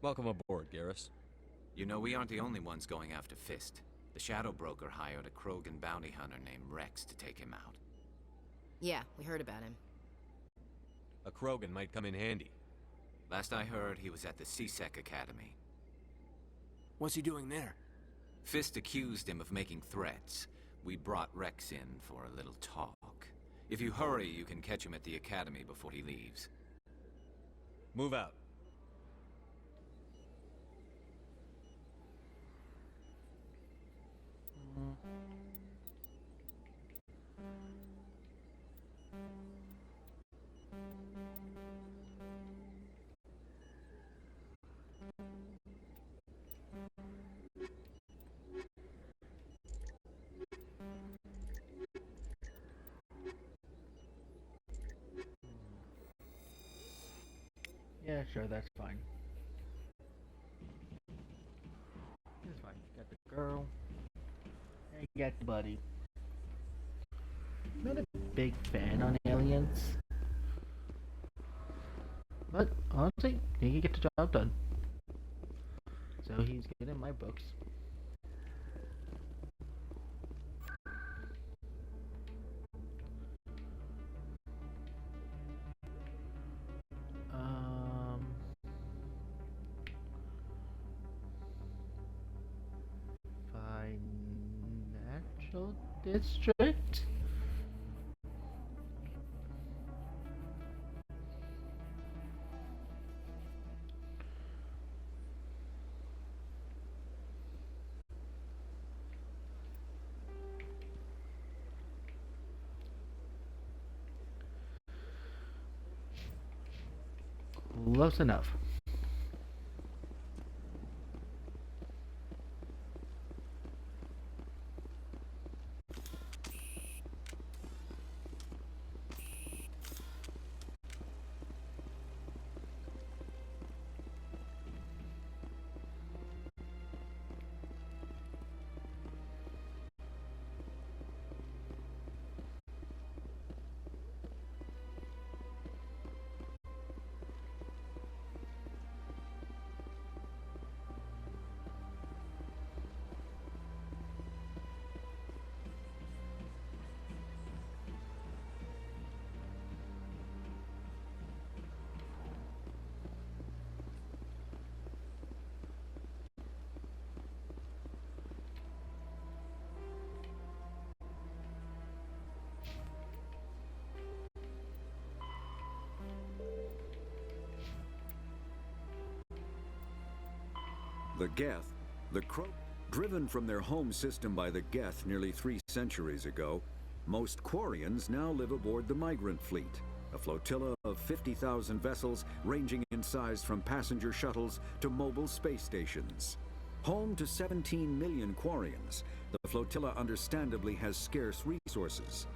Speaker 6: Welcome aboard, Garrus.
Speaker 20: You know, we aren't the only ones going after Fist. The Shadow Broker hired a Krogan bounty hunter named Rex to take him out.
Speaker 3: Yeah, we heard about him.
Speaker 6: A Krogan might come in handy.
Speaker 20: Last I heard, he was at the C-Sec Academy.
Speaker 2: What's he doing there?
Speaker 20: Fist accused him of making threats. We brought Rex in for a little talk. If you hurry, you can catch him at the Academy before he leaves.
Speaker 6: Move out.
Speaker 1: Yeah, sure, that's fine. That's fine. Got the girl. And you got the buddy. Not a big fan on Aliens. But, honestly, he can get the job done. So he's getting my books. Financial district? Close enough.
Speaker 4: The Geth, the Driven from their home system by the Geth nearly 3 centuries ago, most Quarians now live aboard the Migrant Fleet, a flotilla of 50,000 vessels ranging in size from passenger shuttles to mobile space stations. Home to 17 million Quarians, the flotilla understandably has scarce resources.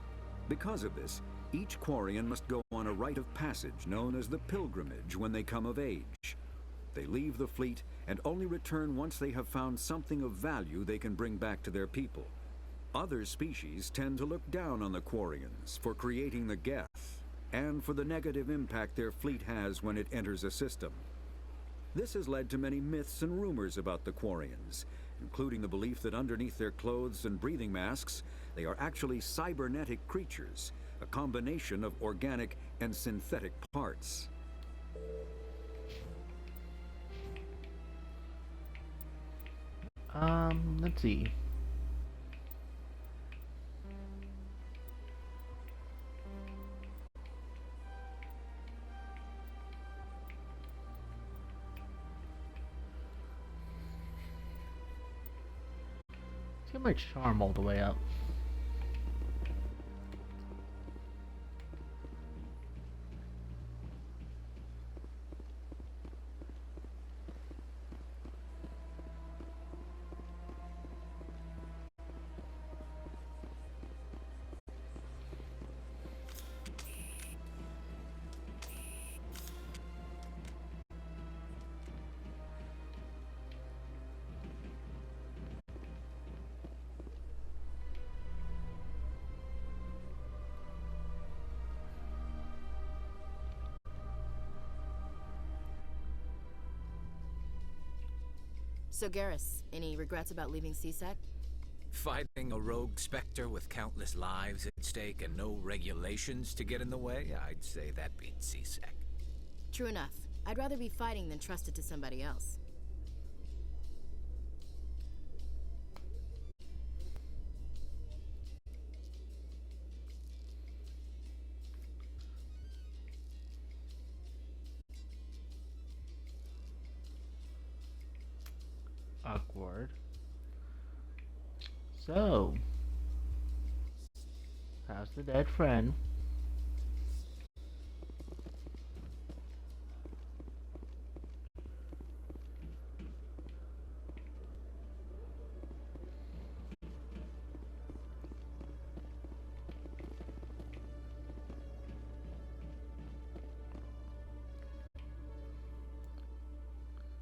Speaker 4: Because of this, each Quarian must go on a rite of passage known as the Pilgrimage when they come of age. They leave the fleet and only return once they have found something of value they can bring back to their people. Other species tend to look down on the Quarians for creating the Geth, and for the negative impact their fleet has when it enters a system. This has led to many myths and rumors about the Quarians, including the belief that underneath their clothes and breathing masks, they are actually cybernetic creatures, a combination of organic and synthetic parts.
Speaker 1: Let's see. Let's get my charm all the way up.
Speaker 3: So, Garrus, any regrets about leaving CSEC?
Speaker 20: Fighting a rogue Spectre with countless lives at stake and no regulations to get in the way? I'd say that beats CSEC.
Speaker 3: True enough. I'd rather be fighting than trust it to somebody else.
Speaker 1: Awkward. So, how's the dead friend?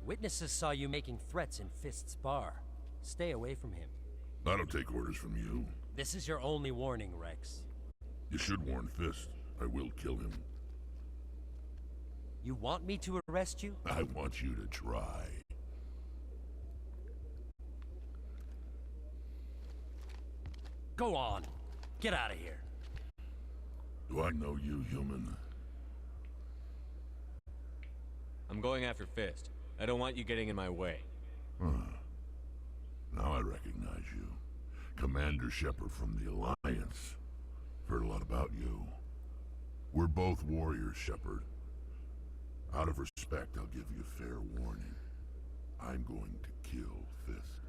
Speaker 21: Witnesses saw you making threats in Fist's bar. Stay away from him.
Speaker 15: I don't take orders from you.
Speaker 21: This is your only warning, Rex.
Speaker 15: You should warn Fist. I will kill him.
Speaker 21: You want me to arrest you?
Speaker 15: I want you to try.
Speaker 21: Go on. Get out of here.
Speaker 15: Do I know you, human?
Speaker 6: I'm going after Fist. I don't want you getting in my way.
Speaker 15: Huh. Now I recognize you. Commander Shepard from the Alliance. Heard a lot about you. We're both warriors, Shepard. Out of respect, I'll give you fair warning. I'm going to kill Fist.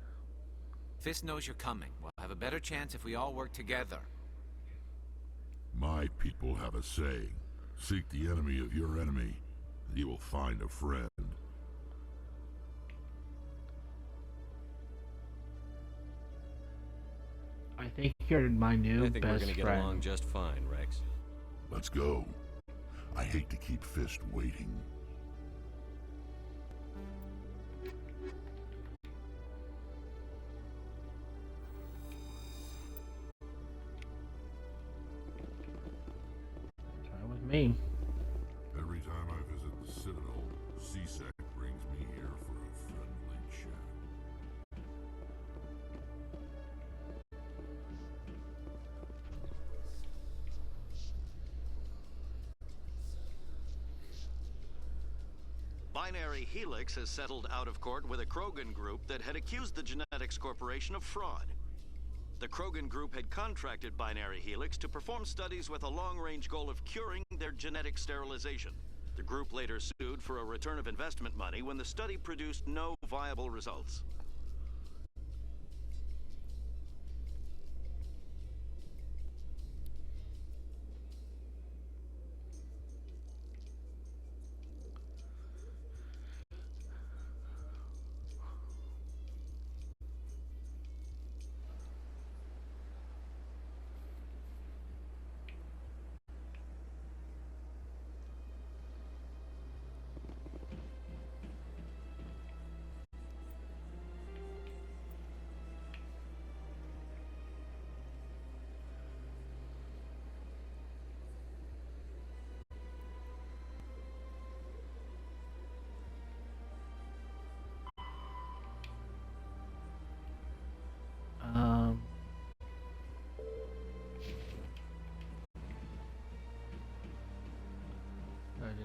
Speaker 20: Fist knows you're coming. We'll have a better chance if we all work together.
Speaker 15: My people have a saying. Seek the enemy of your enemy, and you will find a friend.
Speaker 1: I think you're my new
Speaker 6: I think
Speaker 1: best
Speaker 6: we're gonna get
Speaker 1: friend.
Speaker 6: along just fine, Rex.
Speaker 15: Let's go. I hate to keep Fist waiting.
Speaker 1: Try with me.
Speaker 15: Every time I visit the Citadel, CSEC brings me here for a friendly chat.
Speaker 9: Binary Helix has settled out of court with a Krogan group that had accused the Genetics Corporation of fraud. The Krogan group had contracted Binary Helix to perform studies with a long-range goal of curing their genetic sterilization. The group later sued for a return of investment money when the study produced no viable results.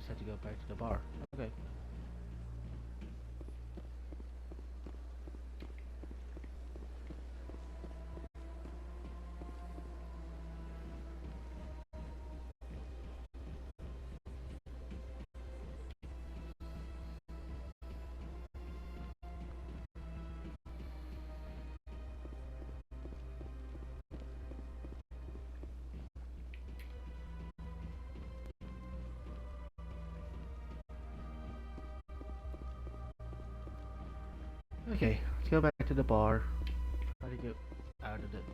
Speaker 1: just had to go back to the bar. Okay. Okay, let's go back to the bar. Try to get out of it.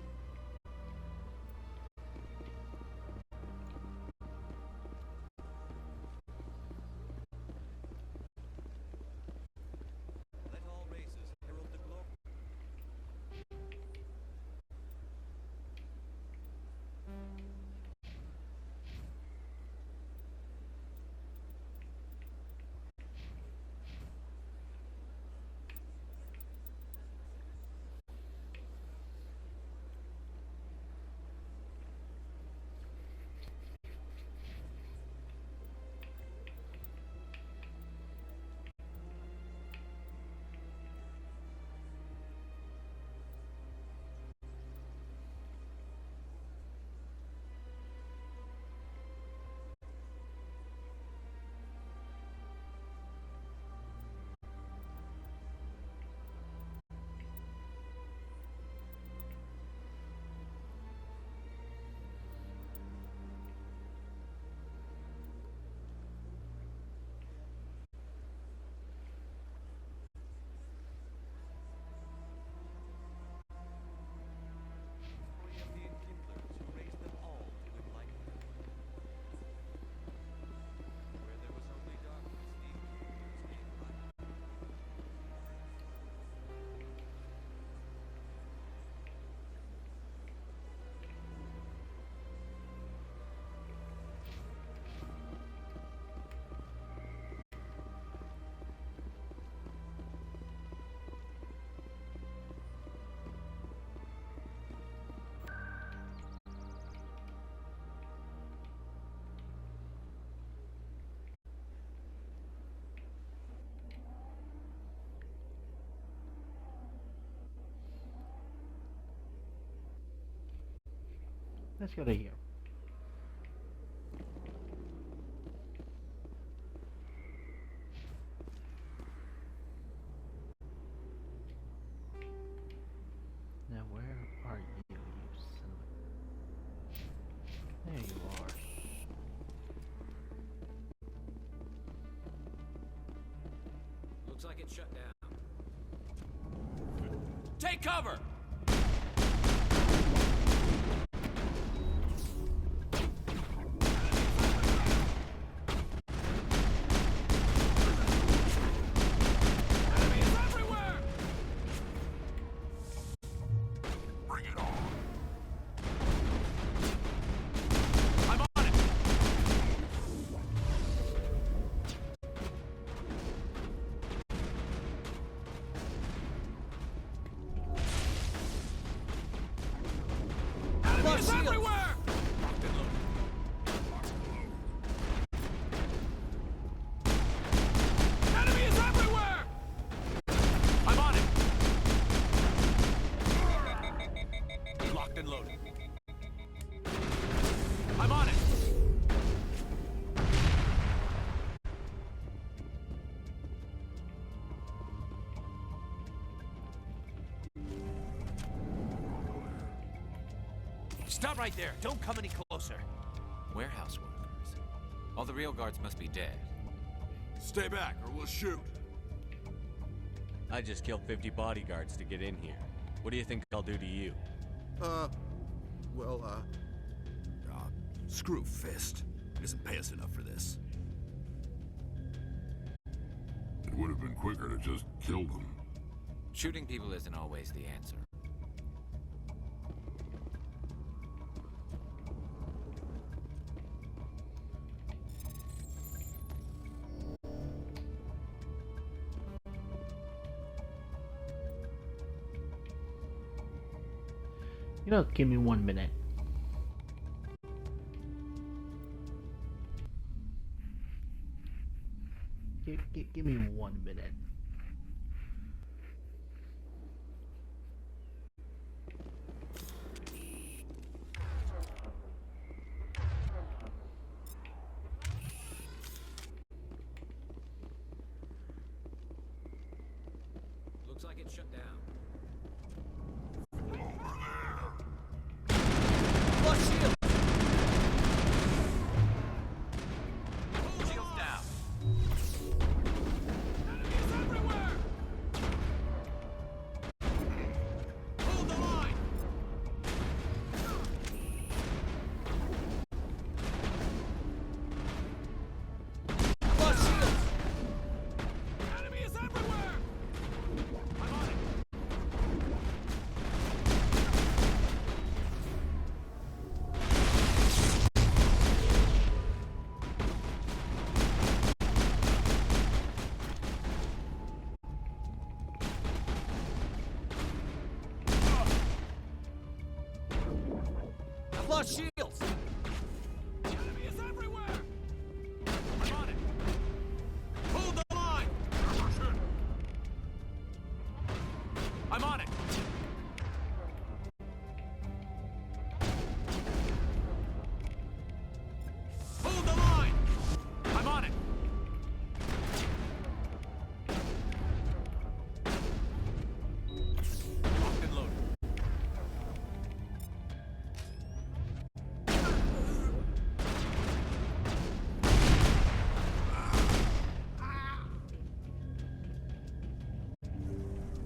Speaker 8: Let all races herald the glory.
Speaker 1: Let's go to here. Now where are you, you son of a... There you are.
Speaker 20: Looks like it's shut down.
Speaker 17: Take cover! Enemies everywhere! Enemy is everywhere! I'm on it! Locked and loaded. I'm on it!
Speaker 20: Stop right there! Don't come any closer! Warehouse workers. All the real guards must be dead.
Speaker 12: Stay back, or we'll shoot.
Speaker 8: I just killed 50 bodyguards to get in here. What do you think I'll do to you?
Speaker 7: Screw Fist. He doesn't pay us enough for this.
Speaker 15: It would have been quicker to just kill them.
Speaker 20: Shooting people isn't always the answer.
Speaker 1: You know, give me 1 minute. Give me 1 minute.
Speaker 20: Looks like it's shut down.
Speaker 17: Flush shield!
Speaker 20: Shields down.
Speaker 17: Enemies everywhere! Hold the line! Flush shields! Enemy is everywhere! I'm on it! Flush shields! Enemy is everywhere! I'm on it! Hold the line! I'm on it! Hold the line! I'm on it! Locked and loaded.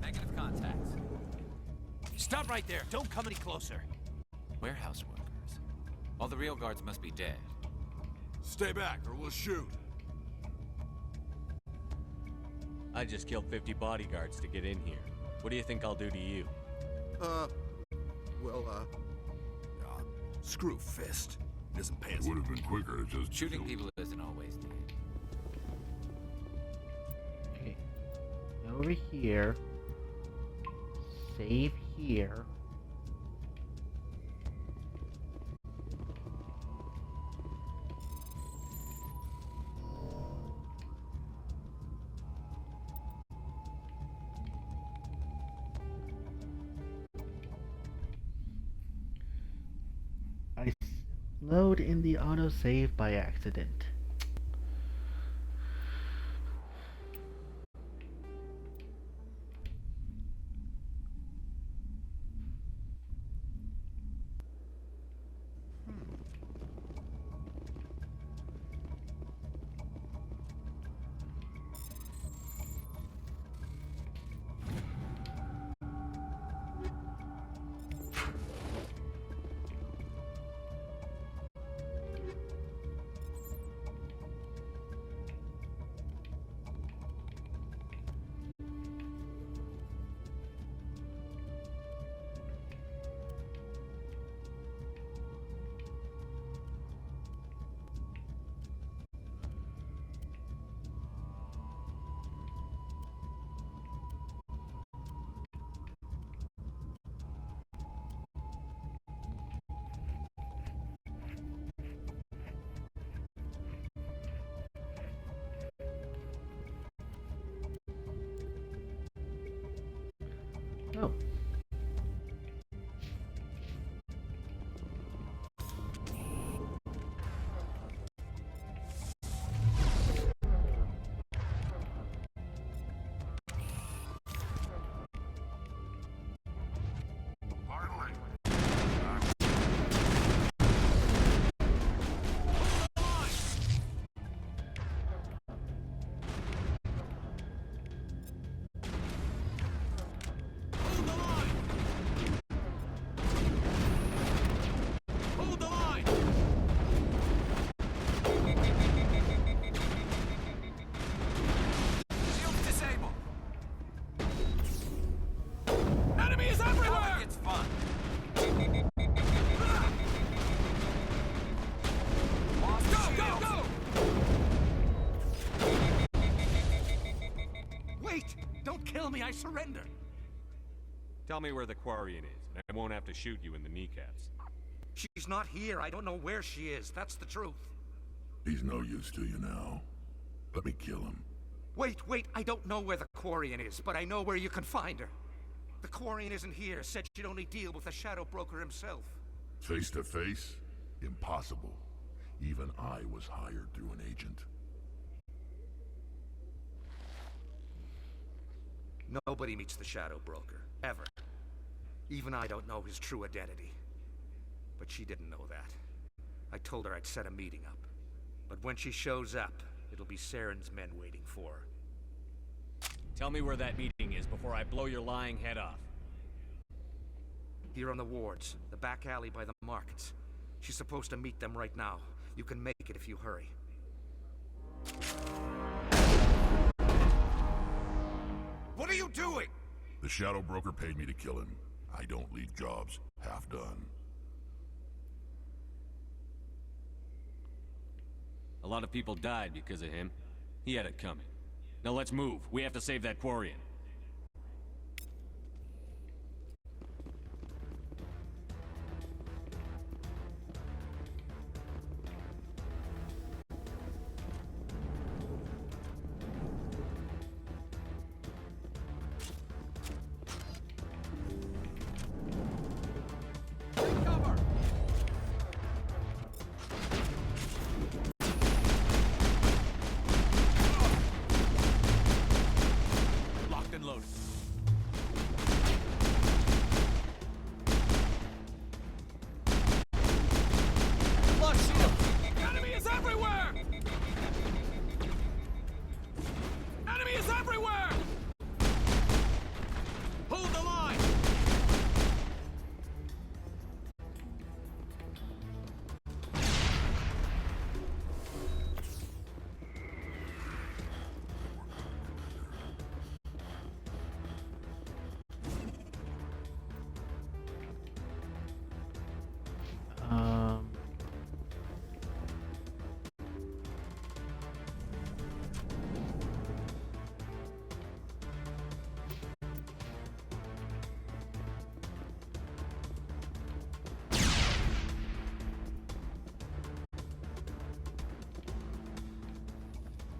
Speaker 20: Negative contacts.
Speaker 17: Stop right there. Don't come any closer.
Speaker 20: Warehouse workers. All the real guards must be dead.
Speaker 12: Stay back or we'll shoot.
Speaker 6: I just killed 50 bodyguards to get in here. What do you think I'll do to you?
Speaker 12: Screw Fist. Isn't
Speaker 15: It
Speaker 12: pansy.
Speaker 15: would have been quicker to just
Speaker 20: Shooting
Speaker 15: kill
Speaker 20: people isn't always needed.
Speaker 1: Okay. Over here. Save here. I slowed in the autosave by accident. Oh.
Speaker 17: Hold the line! Shields disabled! Enemy is everywhere!
Speaker 20: It's fun.
Speaker 17: Go, go, go!
Speaker 12: Wait! Don't kill me, I surrender!
Speaker 6: Tell me where the Quarian is, and I won't have to shoot you in the kneecaps.
Speaker 12: She's not here. I don't know where she is. That's the truth.
Speaker 15: He's no use to you now. Let me kill him.
Speaker 10: Wait, I don't know where the Quarian is, but I know where you can find her. The Quarian isn't here, said she'd only deal with the Shadow Broker himself.
Speaker 15: Face to face? Impossible. Even I was hired through an agent.
Speaker 10: Nobody meets the Shadow Broker, ever. Even I don't know his true identity. But she didn't know that. I told her I'd set a meeting up. But when she shows up, it'll be Saren's men waiting for her.
Speaker 17: Tell me where that meeting is before I blow your lying head off.
Speaker 10: Here on the wards, the back alley by the markets. She's supposed to meet them right now. You can make it if you hurry.
Speaker 7: What are you doing?
Speaker 15: The Shadow Broker paid me to kill him. I don't leave jobs half done.
Speaker 17: A lot of people died because of him. He had it coming. Now let's move. We have to save that Quarian.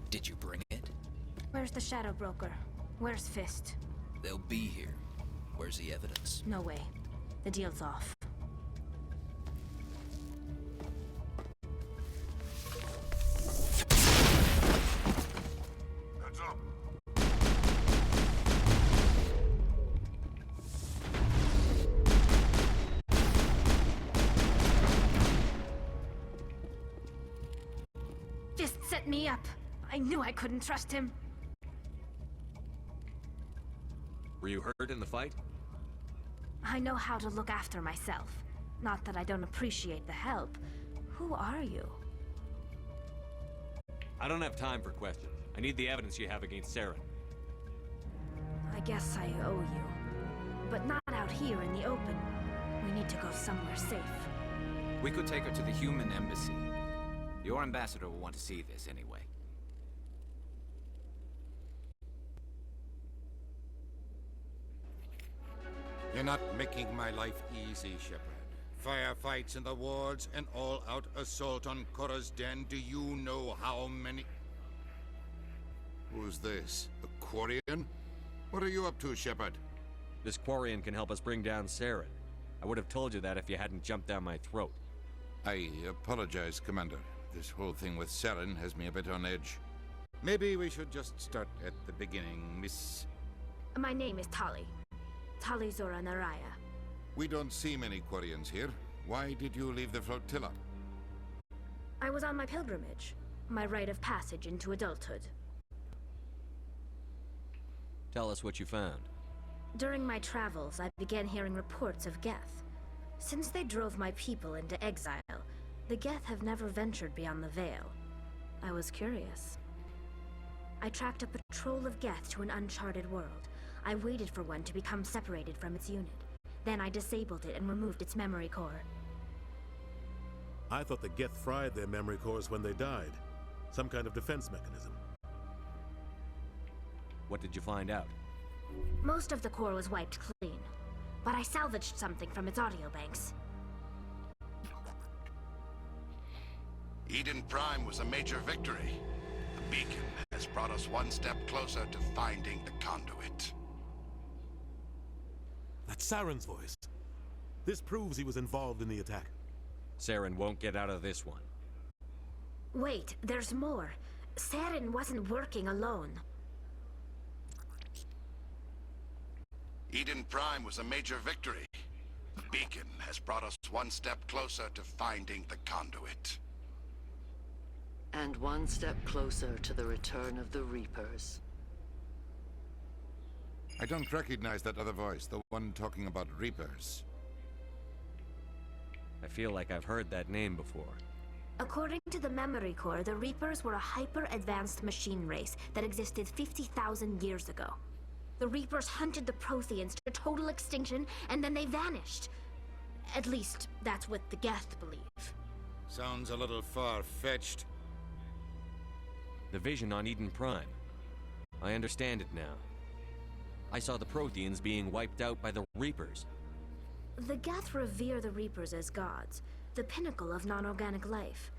Speaker 20: Did you bring it?
Speaker 18: Where's the Shadow Broker? Where's Fist?
Speaker 20: They'll be here. Where's the evidence?
Speaker 18: No way. The deal's off.
Speaker 15: Heads up!
Speaker 18: Fist set me up. I knew I couldn't trust him.
Speaker 6: Were you hurt in the fight?
Speaker 18: I know how to look after myself. Not that I don't appreciate the help. Who are you?
Speaker 6: I don't have time for questions. I need the evidence you have against Saren.
Speaker 18: I guess I owe you. But not out here in the open. We need to go somewhere safe.
Speaker 20: We could take her to the human embassy. Your ambassador will want to see this anyway.
Speaker 22: You're not making my life easy, Shepard. Firefights in the wards, an all-out assault on Korra's den. Do you know how many... Who's this? A Quarian? What are you up to, Shepard?
Speaker 6: This Quarian can help us bring down Saren. I would have told you that if you hadn't jumped down my throat.
Speaker 22: I apologize, Commander. This whole thing with Saren has me a bit on edge. Maybe we should just start at the beginning, Miss...
Speaker 18: My name is Tali. Tali Zora Naraya.
Speaker 22: We don't see many Quarians here. Why did you leave the flotilla?
Speaker 18: I was on my pilgrimage. My rite of passage into adulthood.
Speaker 6: Tell us what you found.
Speaker 18: During my travels, I began hearing reports of Geth. Since they drove my people into exile, the Geth have never ventured beyond the Veil. I was curious. I tracked a patrol of Geth to an uncharted world. I waited for one to become separated from its unit. Then I disabled it and removed its memory core.
Speaker 12: I thought the Geth fried their memory cores when they died. Some kind of defense mechanism.
Speaker 6: What did you find out?
Speaker 18: Most of the core was wiped clean, but I salvaged something from its audio banks.
Speaker 22: Eden Prime was a major victory. The beacon has
Speaker 5: brought us one step closer to finding the conduit.
Speaker 12: That's Saren's voice. This proves he was involved in the attack.
Speaker 6: Saren won't get out of this one.
Speaker 13: Wait, there's more. Saren wasn't working alone.
Speaker 5: Eden Prime was a major victory. The beacon has brought us one step closer to finding the conduit.
Speaker 23: And one step closer to the return of the Reapers.
Speaker 22: I don't recognize that other voice, the one talking about Reapers.
Speaker 6: I feel like I've heard that name before.
Speaker 13: According to the Memory Core, the Reapers were a hyper-advanced machine race that existed 50,000 years ago. The Reapers hunted the Protheans to total extinction, and then they vanished. At least, that's what the Geth believe.
Speaker 22: Sounds a little far-fetched.
Speaker 6: The vision on Eden Prime. I understand it now. I saw the Protheans being wiped out by the Reapers.
Speaker 13: The Geth revere the Reapers as gods, the pinnacle of non-organic life,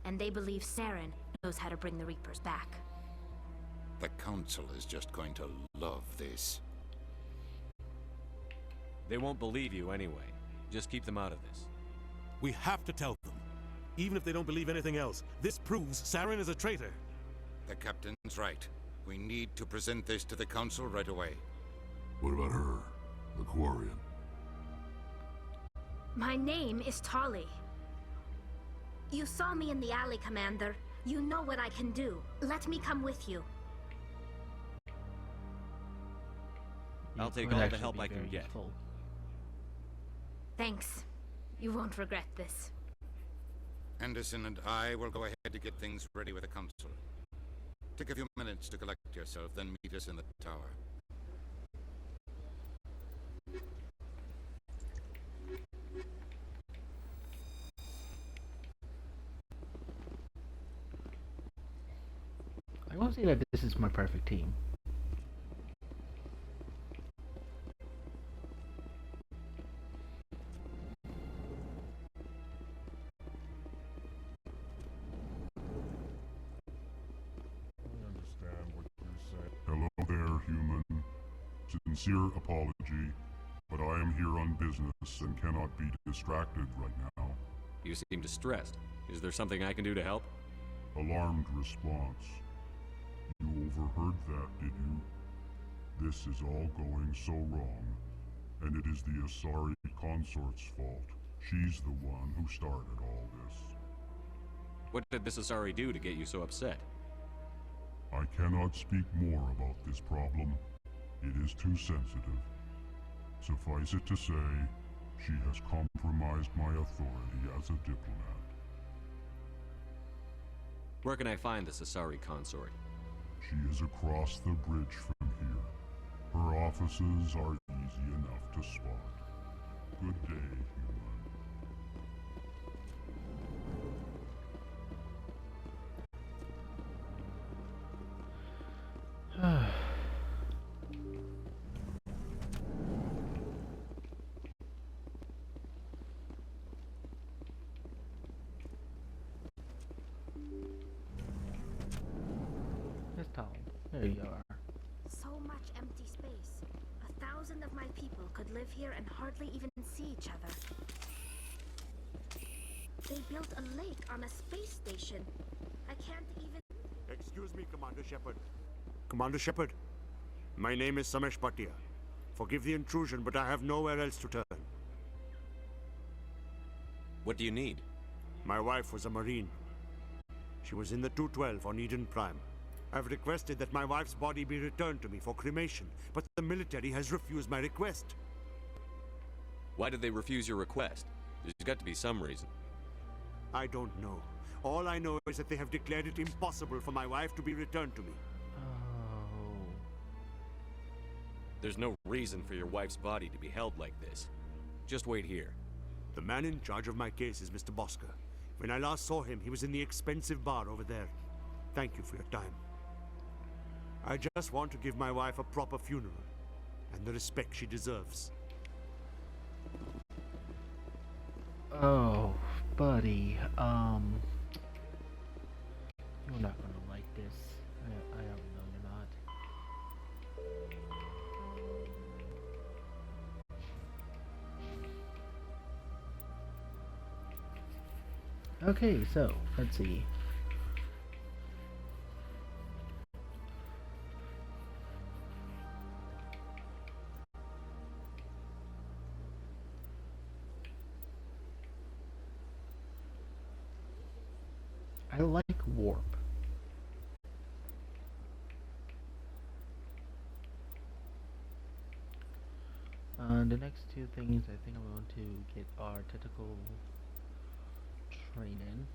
Speaker 13: and they believe Saren knows how to bring the Reapers back.
Speaker 22: The Council is just going to love this.
Speaker 6: They won't believe you anyway. Just keep them out of this.
Speaker 12: We have to tell them. Even if they don't believe anything else, this proves Saren is a traitor.
Speaker 22: The Captain's right. We need to present this to the Council right away.
Speaker 15: What about her? The Quarian?
Speaker 13: My name is Tali. You saw me in the alley, Commander. You know what I can do. Let me come with you.
Speaker 6: I'll take all the help I can get.
Speaker 13: Thanks. You won't regret this.
Speaker 22: Anderson and I will go ahead to get things ready with the Council. Take a few minutes to collect yourself, then meet us in the tower.
Speaker 1: I won't say that this is my perfect team.
Speaker 15: Hello there, human. Sincere apology, but I am here on business and cannot be distracted right now.
Speaker 6: You seem distressed. Is there something I can do to help?
Speaker 15: Alarmed response. You overheard that, did you? This is all going so wrong, and it is the Asari consort's fault. She's the one who started all this.
Speaker 6: What did this Asari do to get you so upset?
Speaker 15: I cannot speak more about this problem. It is too sensitive. Suffice it to say, she has compromised my authority as a diplomat.
Speaker 6: Where can I find this Asari consort?
Speaker 15: She is across the bridge from here. Her offices are easy enough to spot. Good day, human.
Speaker 1: Miss Tom, there you are.
Speaker 13: So much empty space. 1,000 of my people could live here and hardly even see each other. They built a lake on a space station. I can't even...
Speaker 24: Excuse me, Commander Shepard. Commander Shepard, my name is Samesh Bhatia. Forgive the intrusion, but I have nowhere else to turn.
Speaker 6: What do you need?
Speaker 24: My wife was a Marine. She was in the 212 on Eden Prime. I've requested that my wife's body be returned to me for cremation, but the military has refused my request.
Speaker 6: Why did they refuse your request? There's got to be some reason.
Speaker 24: I don't know. All I know is that they have declared it impossible for my wife to be returned to me.
Speaker 1: Oh.
Speaker 6: There's no reason for your wife's body to be held like this. Just wait here.
Speaker 24: The man in charge of my case is Mr. Bosker. When I last saw him, he was in the expensive bar over there. Thank you for your time. I just want to give my wife a proper funeral, and the respect she deserves.
Speaker 1: Oh, buddy, you're not gonna like this. I am Okay, so let's see. I like warp. The next two things I think I'm going to get are tactical training.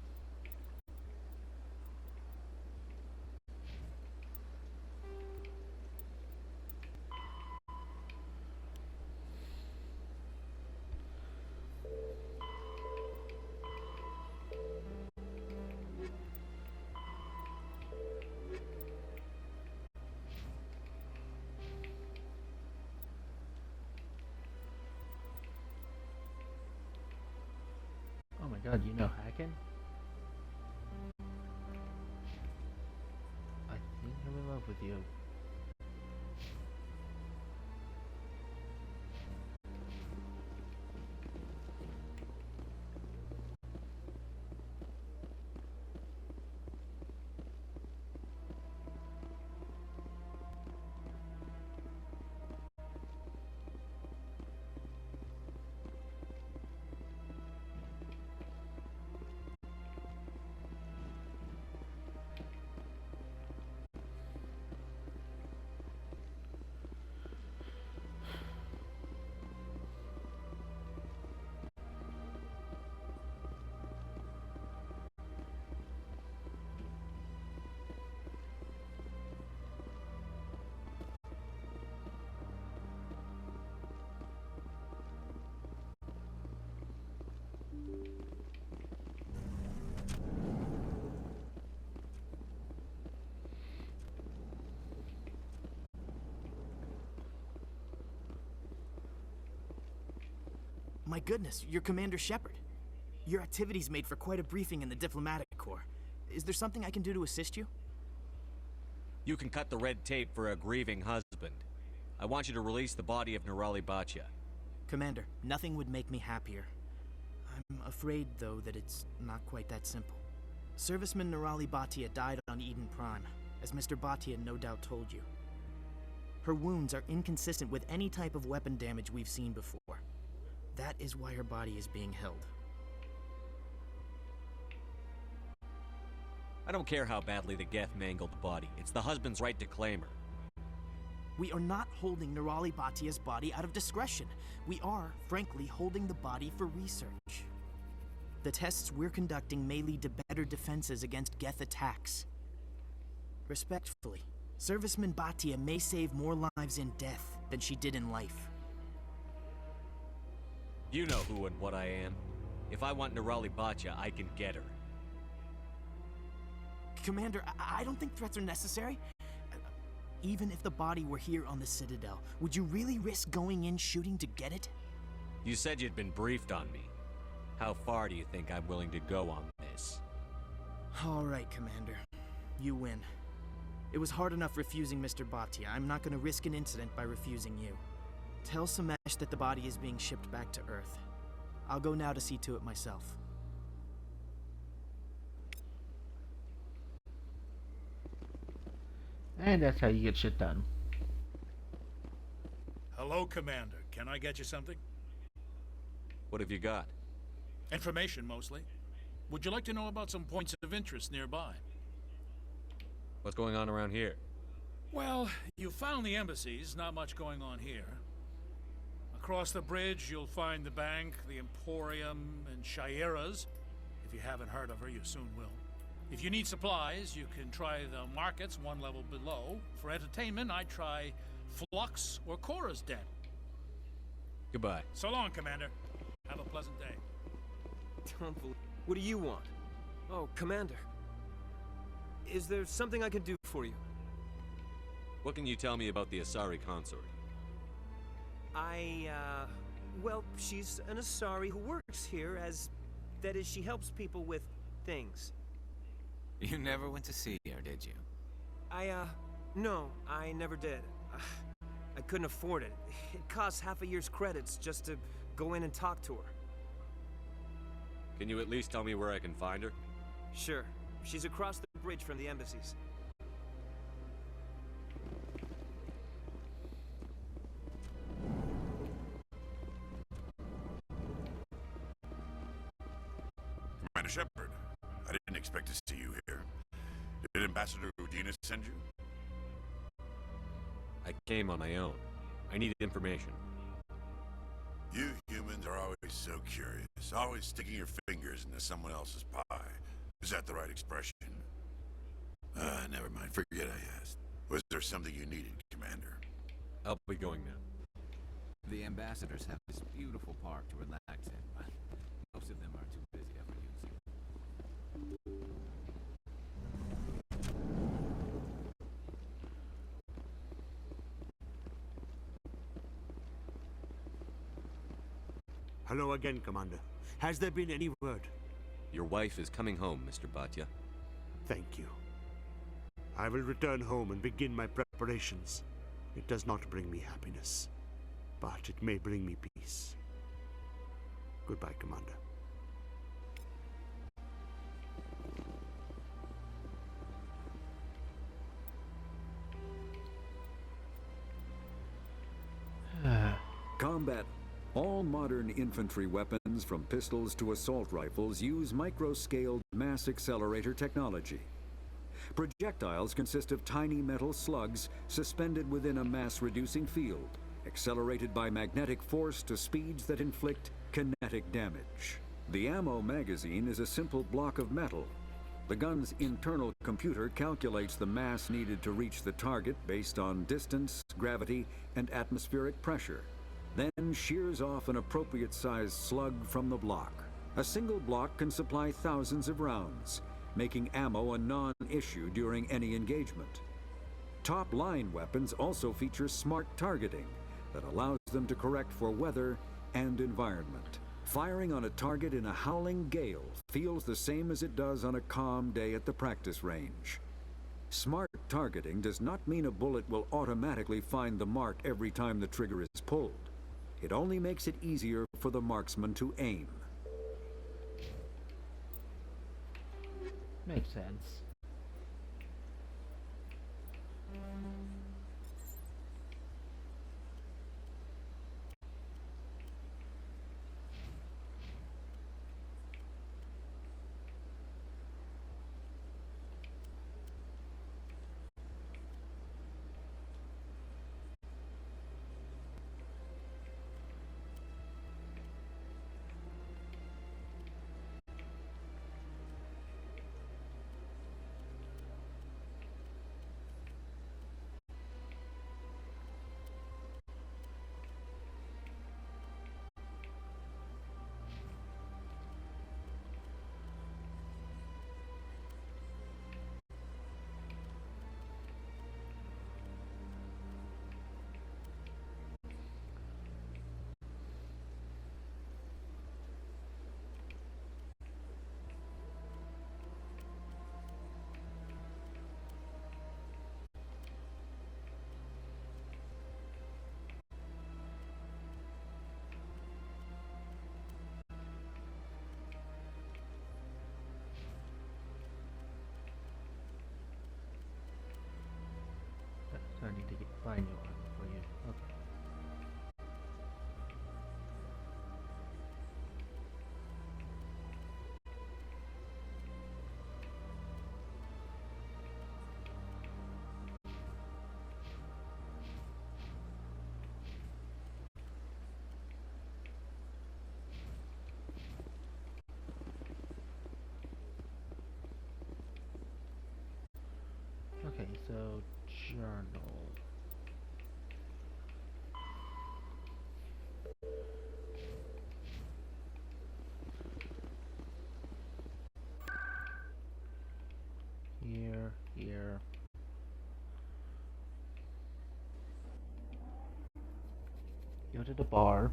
Speaker 1: Oh my god, you know hacking? I think I'm in love with you.
Speaker 2: My goodness, you're Commander Shepard. Your activities made for quite a briefing in the Diplomatic Corps. Is there something I can do to assist you?
Speaker 6: You can cut the red tape for a grieving husband. I want you to release the body of Nirali Bachya.
Speaker 2: Commander, nothing would make me happier. I'm afraid, though, that it's not quite that simple. Serviceman Nirali Bachya died on Eden Prime, as Mr. Bachya no doubt told you. Her wounds are inconsistent with any type of weapon damage we've seen before. That is why her body is being held.
Speaker 6: I don't care how badly the Geth mangled the body. It's the husband's right to claim her.
Speaker 2: We are not holding Nirali Bachya's body out of discretion. We are, frankly, holding the body for research. The tests we're conducting may lead to better defenses against Geth attacks. Respectfully, Serviceman Bachya may save more lives in death than she did in life.
Speaker 6: You know who and what I am. If I want Nirali Bachya, I can get her.
Speaker 2: Commander, I don't think threats are necessary. Even if the body were here on the Citadel, would you really risk going in shooting to get it?
Speaker 6: You said you'd been briefed on me. How far do you think I'm willing to go on this?
Speaker 2: All right, Commander. You win. It was hard enough refusing Mr. Bachya. I'm not going to risk an incident by refusing you. Tell Samesh that the body is being shipped back to Earth. I'll go now to see to it myself.
Speaker 1: And that's how you get shit done.
Speaker 11: Hello, Commander. Can I get you something?
Speaker 6: What have you got?
Speaker 11: Information, mostly. Would you like to know about some points of interest nearby?
Speaker 6: What's going on around here?
Speaker 11: Well, you found the embassies. Not much going on here. Across the bridge, you'll find the bank, the Emporium, and Shaira's. If you haven't heard of her, you soon will. If you need supplies, you can try the markets one level below. For entertainment, I'd try Flux or Cora's Den.
Speaker 6: Goodbye.
Speaker 11: So long, Commander. Have a pleasant day.
Speaker 14: Don't believe. What do you want? Oh, Commander. Is there something I can do for you?
Speaker 6: What can you tell me about the Asari consort?
Speaker 14: Well, she's an Asari who works here as... That is, she helps people with things.
Speaker 20: You never went to see her, did you?
Speaker 14: No, I never did. I couldn't afford it. It costs half a year's credits just to go in and talk to her.
Speaker 6: Can you at least tell me where I can find her?
Speaker 14: Sure. She's across the bridge from the embassies.
Speaker 5: Commander Shepard, I didn't expect to see you here. Did Ambassador Udina send you?
Speaker 6: I came on my own. I need information.
Speaker 5: You humans are always so curious, always sticking your fingers into someone else's pie. Is that the right expression? Never mind. Forget I asked. Was there something you needed, Commander?
Speaker 6: I'll be going now.
Speaker 20: The ambassadors have this beautiful park to relax in, but most of them are too busy ever using it.
Speaker 24: Hello again, Commander. Has there been any word?
Speaker 6: Your wife is coming home, Mr. Bhatia.
Speaker 24: Thank you. I will return home and begin my preparations. It does not bring me happiness, but it may bring me peace. Goodbye, Commander.
Speaker 3: Combat. All modern infantry weapons, from pistols to assault rifles, use micro-scaled mass accelerator technology. Projectiles consist of tiny metal slugs suspended within a mass-reducing field, accelerated by magnetic force to speeds that inflict kinetic damage. The ammo magazine is a simple block of metal. The gun's internal computer calculates the mass needed to reach the target based on distance, gravity, and atmospheric pressure, then shears off an appropriate-sized slug from the block. A single block can supply thousands of rounds, making ammo a non-issue during any engagement. Top-line weapons also feature smart targeting that allows them to correct for weather and environment. Firing on a target in a howling gale feels the same as it does on a calm day at the practice range. Smart targeting does not mean a bullet will automatically find the mark every time the trigger is pulled. It only makes it easier for the marksman to aim.
Speaker 1: Makes sense. So I need to find you one for you. Okay. Okay, so journal. Here. Go to the bar.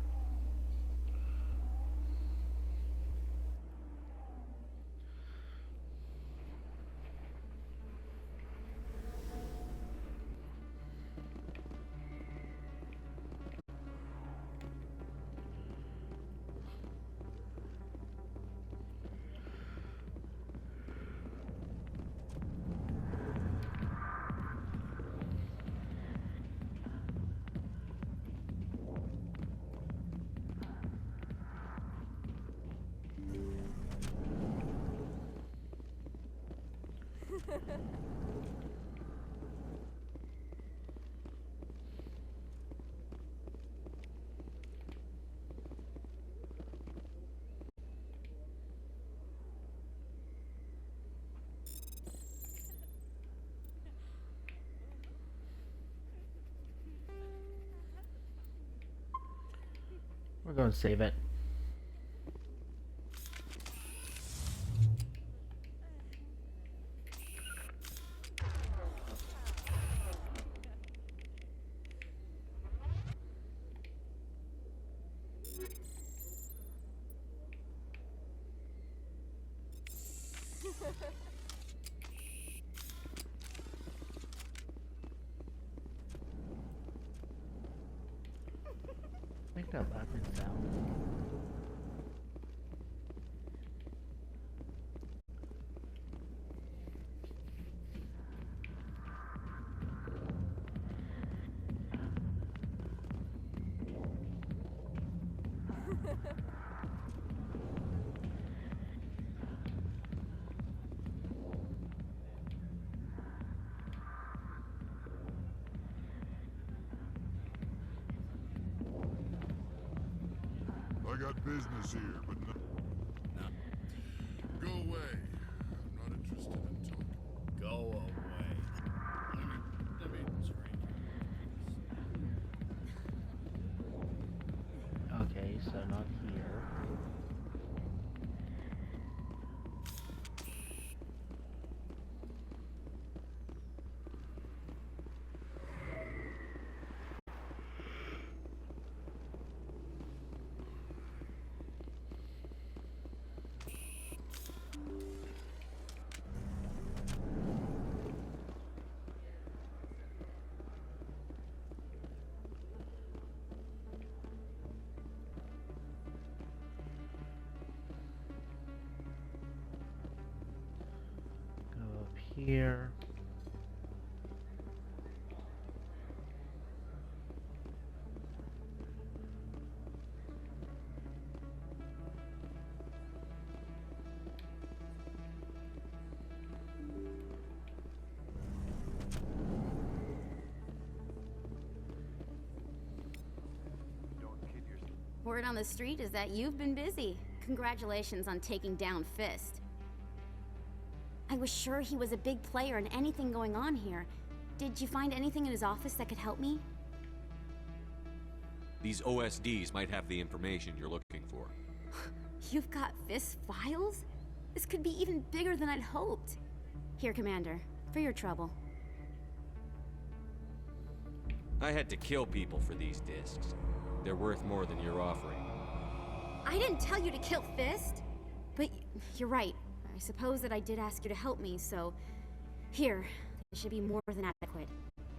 Speaker 1: We're going to save it. Make that laughing sound.
Speaker 15: I got business here, but no. Go away. I'm not interested in talking.
Speaker 4: Go away. Let me
Speaker 1: Okay, so not here. Go up here.
Speaker 18: Word on the street is that you've been busy. Congratulations on taking down Fist. I was sure he was a big player in anything going on here. Did you find anything in his office that could help me?
Speaker 6: These OSDs might have the information you're looking for.
Speaker 18: You've got Fist's files? This could be even bigger than I'd hoped. Here, Commander, for your trouble.
Speaker 6: I had to kill people for these discs. They're worth more than you're offering.
Speaker 18: I didn't tell you to kill Fist! But you're right. I suppose that I did ask you to help me, so... Here, this should be more than adequate.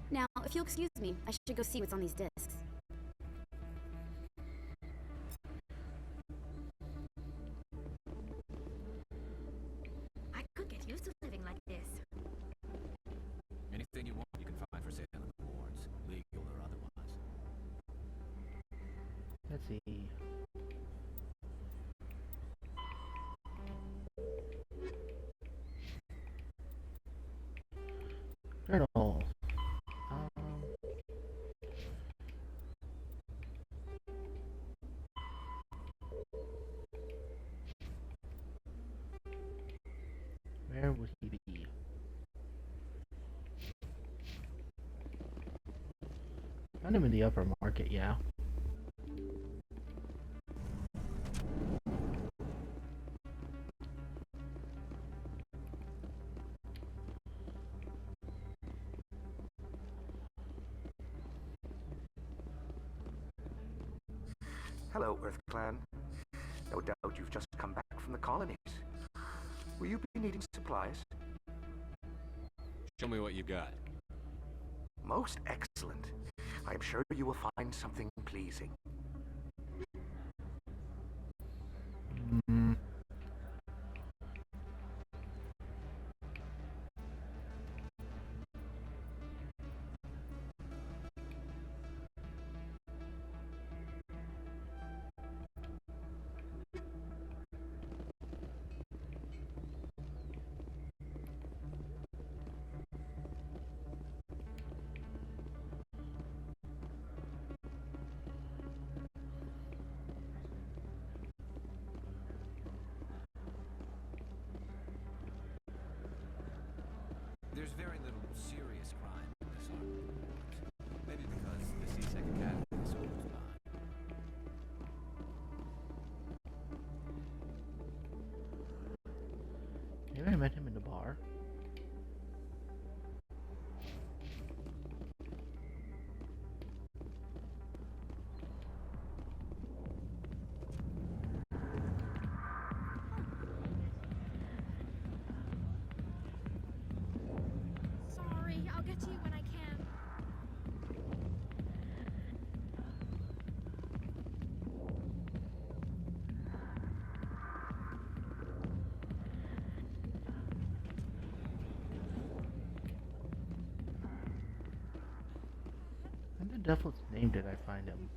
Speaker 18: Now, if you'll excuse me, I should go see what's on these discs.
Speaker 13: I could get used to living like this.
Speaker 20: Anything you want, you can find for sale in the wards, legal or otherwise.
Speaker 1: Let's see. Journal. Where would he be? Found him in the upper market, yeah.
Speaker 10: Hello, Earth Clan. No doubt you've just come back from the colonies. Will you be needing supplies?
Speaker 6: Show me what you got.
Speaker 10: Most excellent. I am sure you will find something pleasing.
Speaker 1: met him in the bar.
Speaker 13: Sorry, I'll get to you when I can.
Speaker 1: In the devil's name did I find him?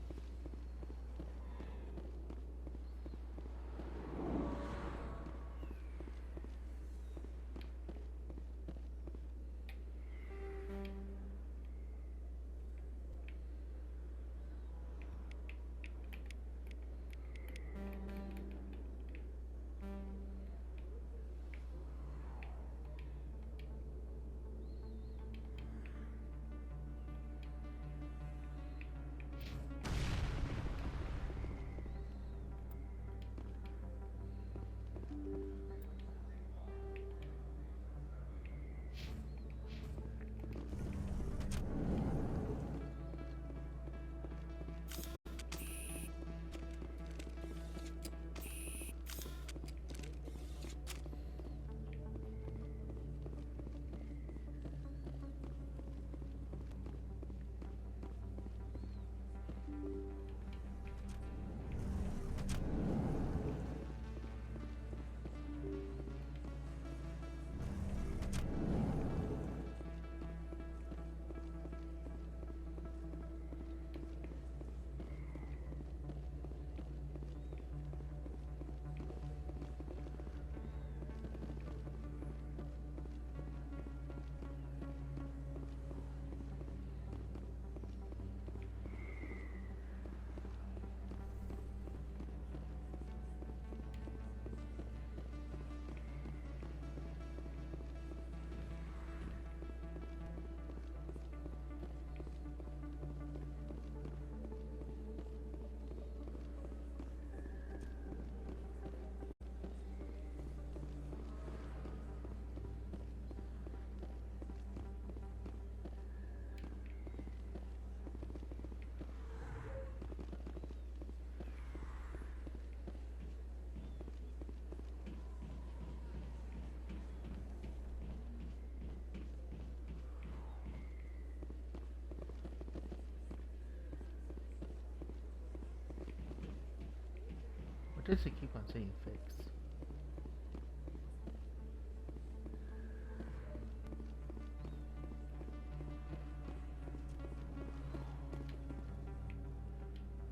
Speaker 1: What does it keep on saying fix?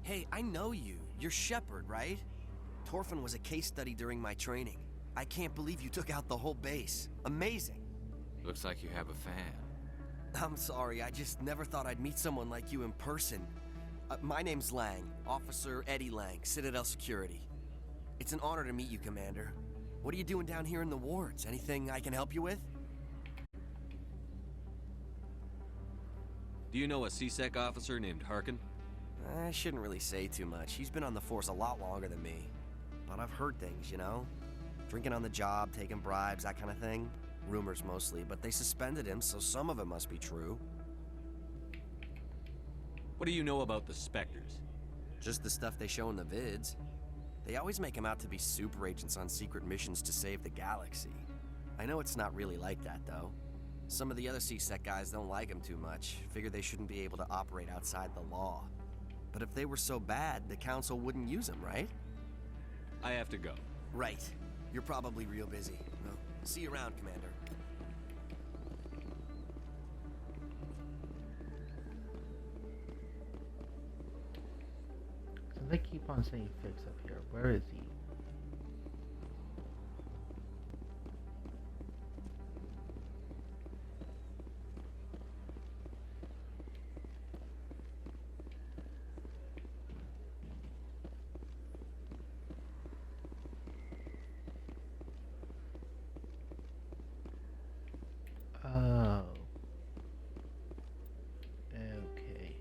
Speaker 9: Hey, I know you. You're Shepard, right? Torfin was a case study during my training. I can't believe you took out the whole base. Amazing.
Speaker 20: Looks like you have a fan.
Speaker 9: I'm sorry, I just never thought I'd meet someone like you in person. My name's Lang, Officer Eddie Lang, Citadel Security. It's an honor to meet you, Commander. What are you doing down here in the wards? Anything I can help you with?
Speaker 6: Do you know a CSEC officer named Harkin?
Speaker 9: I shouldn't really say too much. He's been on the force a lot longer than me. But I've heard things, you know? Drinking on the job, taking bribes, that kind of thing. Rumors mostly, but they suspended him, so some of it must be true.
Speaker 6: What do you know about the Spectres?
Speaker 9: Just the stuff they show in the vids. They always make him out to be super agents on secret missions to save the galaxy. I know it's not really like that, though. Some of the other CSEC guys don't like him too much, figure they shouldn't be able to operate outside the law. But if they were so bad, the Council wouldn't use him, right?
Speaker 6: I have to go.
Speaker 9: Right. You're probably real busy. Well, see you around, Commander.
Speaker 1: So they keep on saying fix up here. Where is he? Oh. Okay.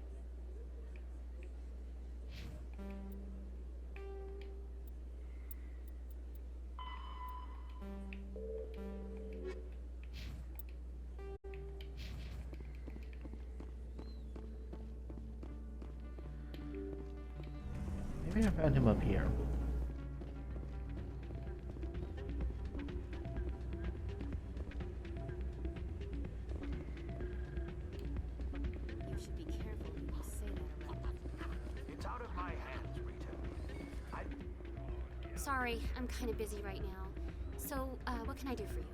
Speaker 1: think I found him up here.
Speaker 18: You should be careful when you say that around.
Speaker 10: It's out of my hands, Rita.
Speaker 8: Sorry, I'm kind of busy right now. So, what can I do for you?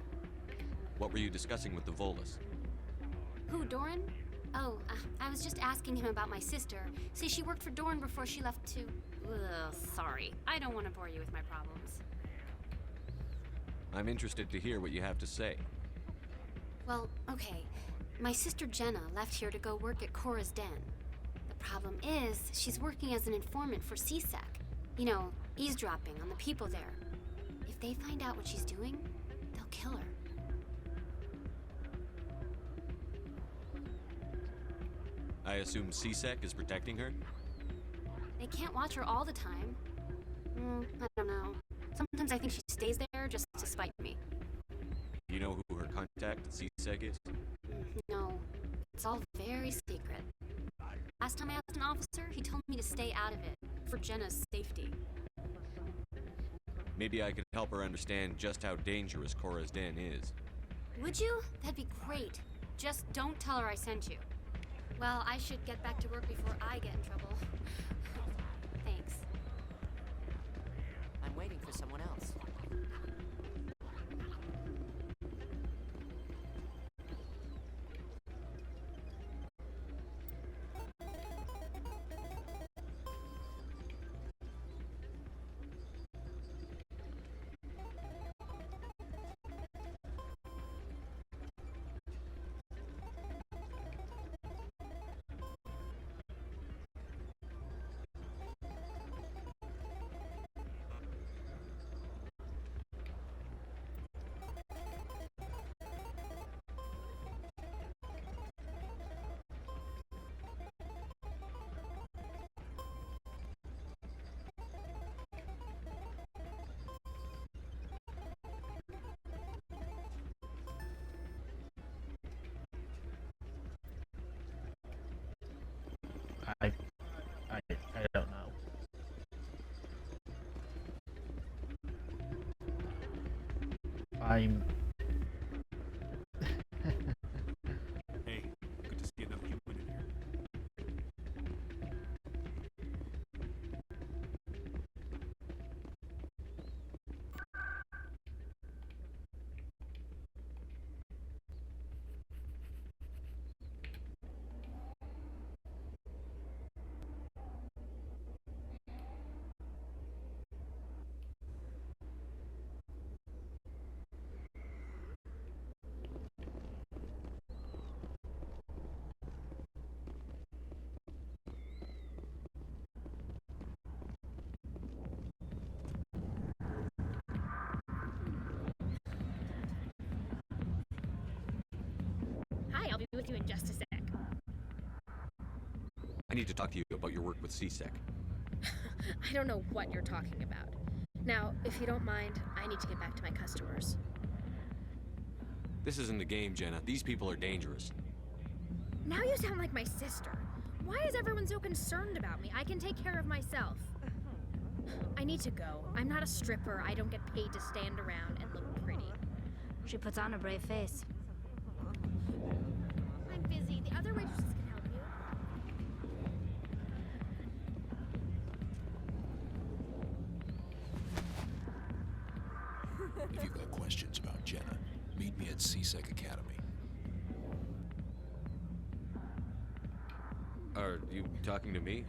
Speaker 6: What were you discussing with the Volus?
Speaker 8: Who, Doran? Oh, I was just asking him about my sister. See, she worked for Doran before she left to... Ugh, sorry. I don't want to bore you with my problems.
Speaker 6: I'm interested to hear what you have to say.
Speaker 8: Well, okay. My sister Jenna left here to go work at Cora's Den. The problem is, she's working as an informant for CSEC. You know, eavesdropping on the people there. If they find out what she's doing, they'll kill her.
Speaker 6: I assume CSEC is protecting her?
Speaker 8: They can't watch her all the time. I don't know. Sometimes I think she stays there just to spite me.
Speaker 6: Do you know who her contact at CSEC is?
Speaker 8: No, it's all very secret. Last time I asked an officer, he told me to stay out of it, for Jenna's safety.
Speaker 6: Maybe I could help her understand just how dangerous Cora's Den is.
Speaker 8: Would you? That'd be great. Just don't tell her I sent you. Well, I should get back to work before I get in trouble. Thanks.
Speaker 16: I'm waiting for someone else.
Speaker 1: I don't know. I'm...
Speaker 24: Hey, good to see another human in here.
Speaker 19: Hi, I'll be with you in just a sec.
Speaker 6: I need to talk to you about your work with CSEC.
Speaker 19: I don't know what you're talking about. Now, if you don't mind, I need to get back to my customers.
Speaker 6: This isn't a game, Jenna. These people are dangerous.
Speaker 19: Now you sound like my sister. Why is everyone so concerned about me? I can take care of myself. I need to go. I'm not a stripper. I don't get paid to stand around and look pretty.
Speaker 13: She puts on a brave face.
Speaker 19: I'm busy. The other waitresses can help you.
Speaker 12: If you've got questions about Jenna, meet me at CSEC Academy.
Speaker 6: Are you talking to me?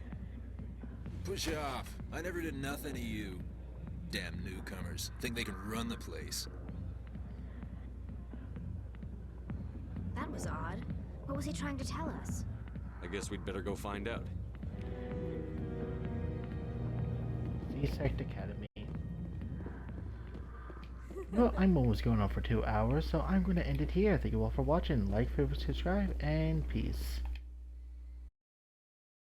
Speaker 12: Push off. I never did nothing to you. Damn newcomers. Think they can run the place.
Speaker 13: That was odd. What was he trying to tell us?
Speaker 6: I guess we'd better go find out.
Speaker 1: CSEC Academy. Well, I'm almost going on for 2 hours, so I'm going to end it here. Thank you all for watching. Like, favorite, subscribe, and peace.